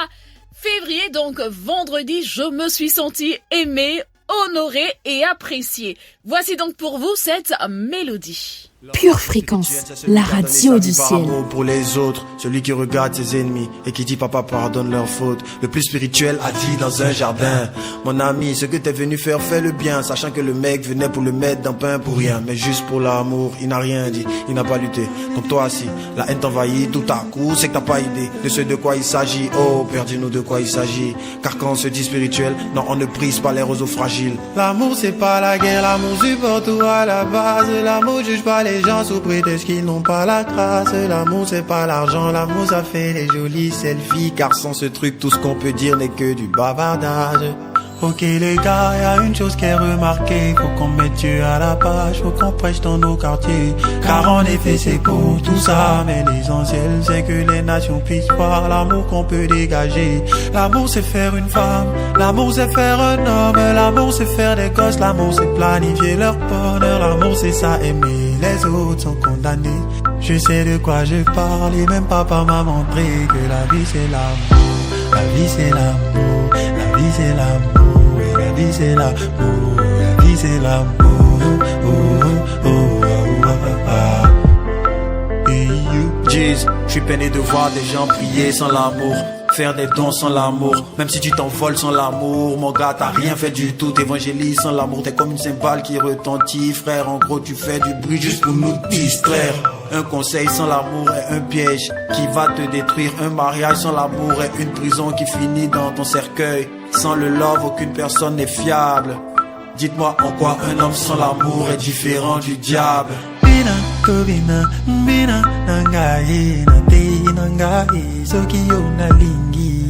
février, donc vendredi, je me suis sentie aimée, honorée et appréciée. Voici donc pour vous cette mélodie. Pure Fréquence, la radio du ciel. Pour les autres, celui qui regarde ses ennemis et qui dit papa pardonne leurs fautes. Le plus spirituel a dit dans un jardin: mon ami, ce que t'es venu faire, fais le bien, sachant que le mec venait pour le mettre dans pain pour rien, mais juste pour l'amour. Il n'a rien dit, il n'a pas lutté. Donc toi si la haine t'envahit tout à coup, c'est que t'as pas idée de ce de quoi il s'agit. Oh, Père, dis-nous de quoi il s'agit. Car quand on se dit spirituel, non, on ne brise pas les roseaux fragiles. L'amour c'est pas la guerre, l'amour supporte tout à la base. L'amour juge pas les gens sous prétexte qu'ils n'ont pas la grâce. L'amour c'est pas l'argent, l'amour ça fait les jolies selfies. Car sans ce truc tout ce qu'on peut dire n'est que du bavardage. Ok les gars, y a une chose qui est remarquée, faut qu'on mette Dieu à la page, faut qu'on prêche dans nos quartiers. Car en effet c'est pour tout ça, mais l'essentiel c'est que les nations puissent voir l'amour qu'on peut dégager. L'amour c'est faire une femme, l'amour c'est faire un homme, l'amour c'est faire des gosses, l'amour c'est planifier leur bonheur, l'amour c'est ça aimer, les autres sont condamnés. Je sais de quoi je parle et même papa m'a montré que la vie c'est l'amour, la vie c'est l'amour, la vie c'est l'amour. La vie c'est l'amour, la vie c'est l'amour. Hey you, Jeez, je suis peiné de voir des gens prier sans l'amour, faire des dons sans l'amour, même si tu t'envoles sans l'amour. Mon gars, t'as rien fait du tout, t'évangélises sans l'amour. T'es comme une cymbale qui retentit, frère. En gros, tu fais du bruit juste pour nous distraire. Un conseil sans l'amour est un piège qui va te détruire. Un mariage sans l'amour est une prison qui finit dans ton cercueil. Sans le love, aucune personne n'est fiable. Dites-moi en quoi un homme sans l'amour est différent du diable. Bina, kobina, bina, nangaye, nate, nangaye, sokiyo nalingi.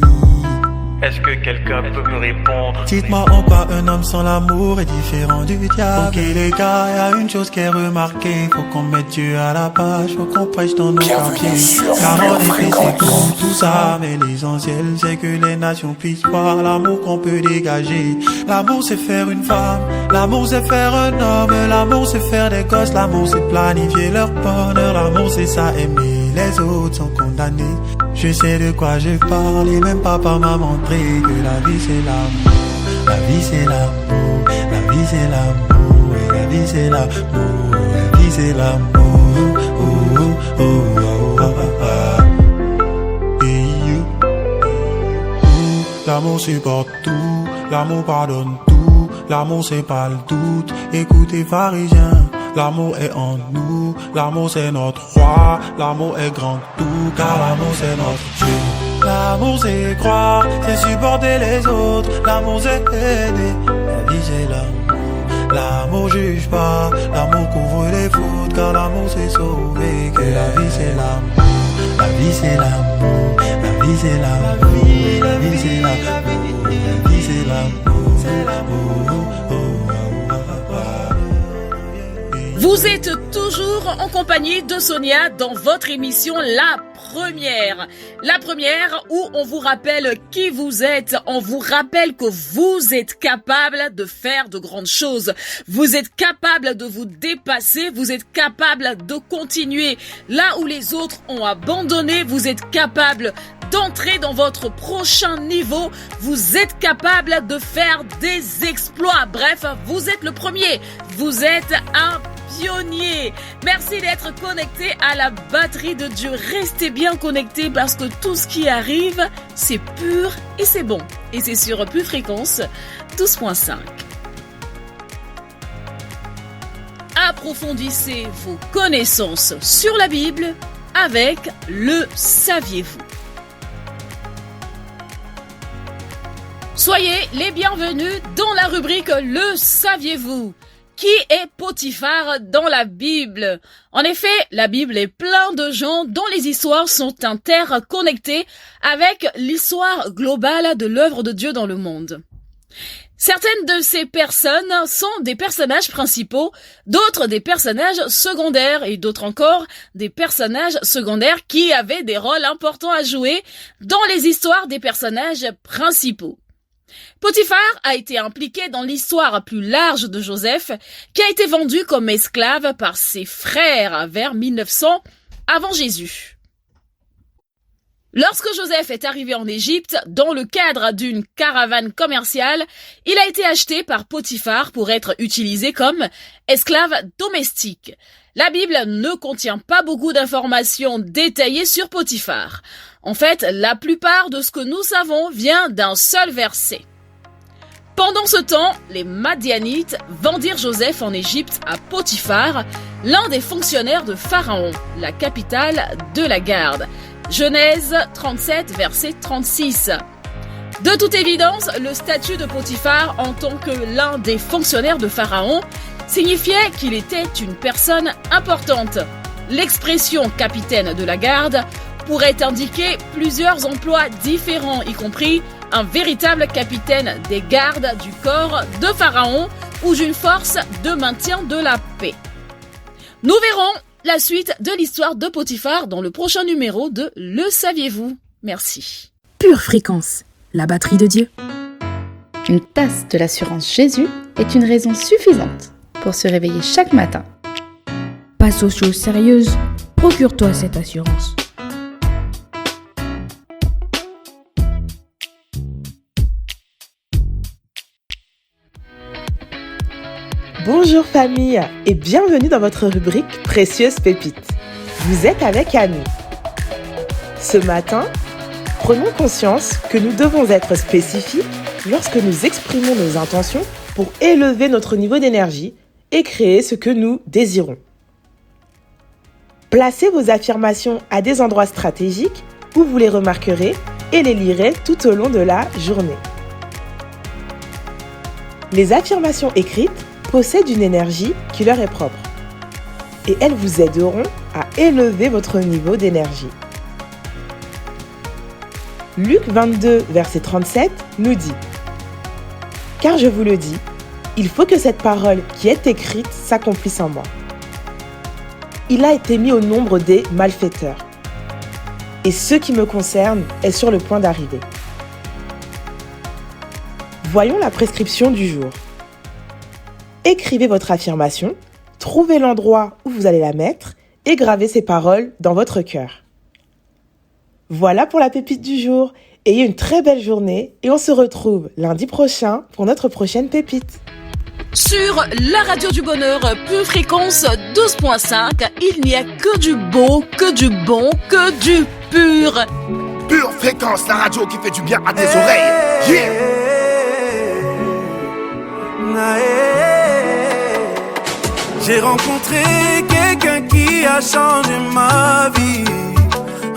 Est-ce que quelqu'un peut me répondre? Dites-moi en quoi un homme sans l'amour est différent du diable. Ok les gars, y a une chose qui est remarquée. Faut qu'on mette Dieu à la page, faut qu'on prêche dans nos quartiers. Car en effet c'est comme tout ça, mais l'essentiel c'est que les nations puissent voir l'amour qu'on peut dégager. L'amour c'est faire une femme, l'amour c'est faire un homme, l'amour c'est faire des gosses, l'amour c'est planifier leur bonheur, l'amour c'est ça aimer, les autres sont condamnés. Je sais de quoi je parle et même papa m'a montré que la vie c'est l'amour, la vie c'est l'amour, la vie c'est l'amour, et la vie c'est l'amour, la vie c'est l'amour, oh, oh, oh, oh, oh, oh. Et you, l'amour supporte tout, l'amour pardonne tout, l'amour c'est pas le doute, écoutez pharisiens. L'amour est en nous, l'amour c'est notre roi, l'amour est grand tout, car l'amour c'est notre Dieu. L'amour c'est croire, c'est supporter les autres, l'amour c'est aider, la vie c'est l'amour. L'amour juge pas, l'amour couvre les fautes, car l'amour c'est sauver, que la vie c'est l'amour. La vie c'est l'amour, la vie c'est l'amour, la vie c'est l'amour, la vie c'est l'amour, c'est l'amour. Vous êtes toujours en compagnie de Sonia dans votre émission La Première. La Première où on vous rappelle qui vous êtes. On vous rappelle que vous êtes capable de faire de grandes choses. Vous êtes capable de vous dépasser. Vous êtes capable de continuer là où les autres ont abandonné. Vous êtes capable d'entrer dans votre prochain niveau. Vous êtes capable de faire des exploits. Bref, vous êtes le premier. Vous êtes un pionnier. Merci d'être connecté à la batterie de Dieu. Restez bien connectés parce que tout ce qui arrive, c'est pur et c'est bon. Et c'est sur Pure Fréquence 12.5. Approfondissez vos connaissances sur la Bible avec le Saviez-vous. Soyez les bienvenus dans la rubrique Le Saviez-vous? Qui est Potiphar dans la Bible? En effet, la Bible est plein de gens dont les histoires sont interconnectées avec l'histoire globale de l'œuvre de Dieu dans le monde. Certaines de ces personnes sont des personnages principaux, d'autres des personnages secondaires et d'autres encore des personnages secondaires qui avaient des rôles importants à jouer dans les histoires des personnages principaux. Potiphar a été impliqué dans l'histoire plus large de Joseph, qui a été vendu comme esclave par ses frères vers 1900 avant Jésus. Lorsque Joseph est arrivé en Égypte, dans le cadre d'une caravane commerciale, il a été acheté par Potiphar pour être utilisé comme esclave domestique. La Bible ne contient pas beaucoup d'informations détaillées sur Potiphar. En fait, la plupart de ce que nous savons vient d'un seul verset. Pendant ce temps, les Madianites vendirent Joseph en Égypte à Potiphar, l'un des fonctionnaires de Pharaon, la capitale de la garde. Genèse 37, verset 36. De toute évidence, le statut de Potiphar en tant que l'un des fonctionnaires de Pharaon signifiait qu'il était une personne importante. L'expression capitaine de la garde pourrait indiquer plusieurs emplois différents, y compris un véritable capitaine des gardes du corps de Pharaon ou d'une force de maintien de la paix. Nous verrons la suite de l'histoire de Potiphar dans le prochain numéro de Le Saviez-vous? Merci. Pure Fréquence, la batterie de Dieu. Une tasse de l'assurance Jésus est une raison suffisante pour se réveiller chaque matin. Passe aux choses sérieuses, procure-toi cette assurance. Bonjour famille et bienvenue dans votre rubrique Précieuse Pépite. Vous êtes avec Annie. Ce matin, prenons conscience que nous devons être spécifiques lorsque nous exprimons nos intentions pour élever notre niveau d'énergie et créer ce que nous désirons. Placez vos affirmations à des endroits stratégiques où vous les remarquerez et les lirez tout au long de la journée. Les affirmations écrites possèdent une énergie qui leur est propre et elles vous aideront à élever votre niveau d'énergie. Luc 22, verset 37 nous dit « Car je vous le dis, il faut que cette parole qui est écrite s'accomplisse en moi. Il a été mis au nombre des malfaiteurs. Et ce qui me concerne est sur le point d'arriver. » Voyons la prescription du jour. Écrivez votre affirmation, trouvez l'endroit où vous allez la mettre et gravez ces paroles dans votre cœur. Voilà pour la pépite du jour. Ayez une très belle journée et on se retrouve lundi prochain pour notre prochaine pépite. Sur la radio du bonheur, Pure Fréquence 12.5, il n'y a que du beau, que du bon, que du pur. Pure Fréquence, la radio qui fait du bien à tes oreilles. Yeah. J'ai rencontré quelqu'un qui a changé ma vie.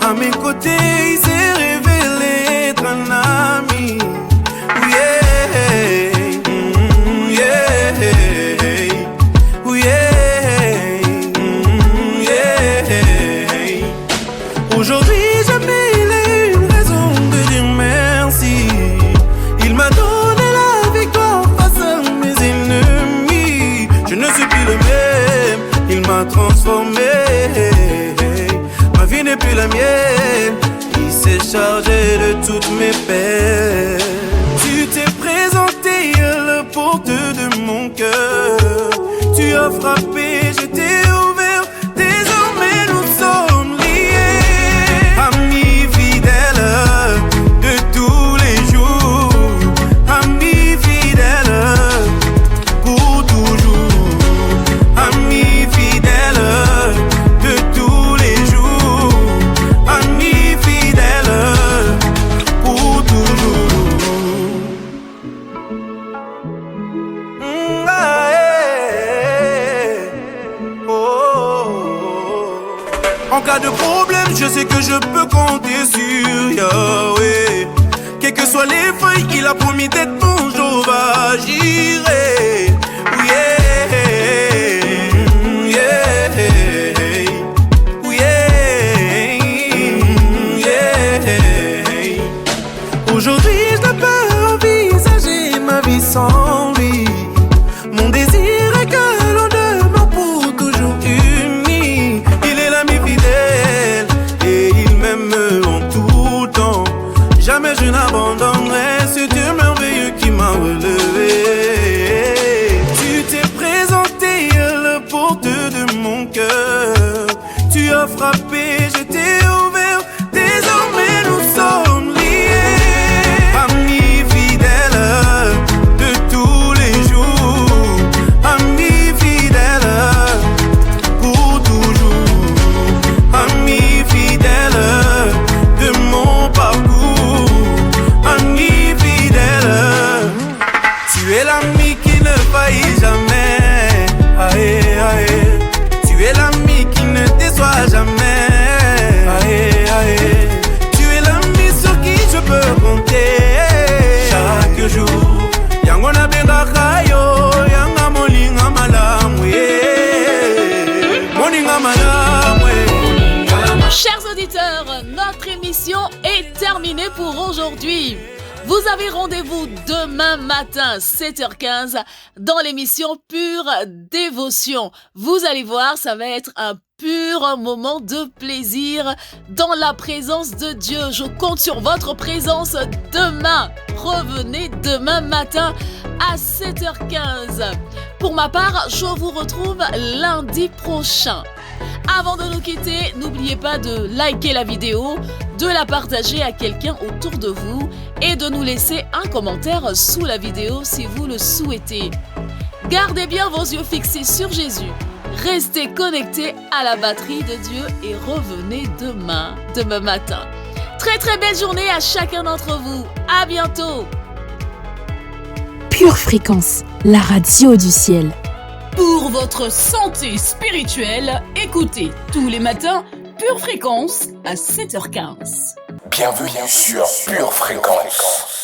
À mes côtés, il s'est révélé être un ami. Yeah, yeah, yeah. Aujourd'hui, j'ai mille et une raisons de dire merci. Il m'a donné la victoire face à mes ennemis. Je ne suis plus le même, il m'a transformé. Ma vie n'est plus la mienne, il s'est chargé de toutes mes peines. Tu t'es présenté à la porte de mon cœur. Tu as frappé, je t'ai ouvert. Désormais nous sommes liés. Amis fidèles de tous les jours. Amis fidèles pour toujours. Amis fidèles de tous les jours. Amis fidèles pour toujours. En cas de problème, je sais que je peux compter sur Yahweh. Quelles que soient les feuilles, il a promis d'être mon Jéhovah Jireh. Aujourd'hui, je n'ai pas envisagé ma vie sans lui. Mon désir est que l'on demeure pour toujours unis. Il est l'ami fidèle et il m'aime en tout temps. Jamais je n'abandonnerai ce Dieu merveilleux qui m'a relevé. Tu t'es présenté à la porte de mon cœur. Tu as frappé, je t'ai ouvert. Désormais nous sommes liés. Amis fidèles de tous les jours. Amis fidèles pour toujours. Amis fidèles de mon parcours. Amis fidèles. Tu es l'ami qui ne faillit jamais. Aïe, aïe. Tu es l'ami qui ne déçoit jamais. Aïe, aïe. Tu es l'ami sur qui je peux compter. Chaque jour, Yangona Bengakayo, Yanga Moninga Malamwe. Moninga Malamwe. Chers auditeurs, notre émission est terminée pour aujourd'hui. Vous avez rendez-vous demain matin, 7h15, dans l'émission Pure Dévotion. Vous allez voir, ça va être un pur moment de plaisir dans la présence de Dieu. Je compte sur votre présence demain. Revenez demain matin à 7h15. Pour ma part, je vous retrouve lundi prochain. Avant de nous quitter, n'oubliez pas de liker la vidéo, de la partager à quelqu'un autour de vous et de nous laisser un commentaire sous la vidéo si vous le souhaitez. Gardez bien vos yeux fixés sur Jésus. Restez connectés à la batterie de Dieu et revenez demain matin. Très très belle journée à chacun d'entre vous. À bientôt. Pure Fréquence, la radio du ciel. Pour votre santé spirituelle, écoutez tous les matins Pure Fréquence à 7h15. Bienvenue sur Pure Fréquence.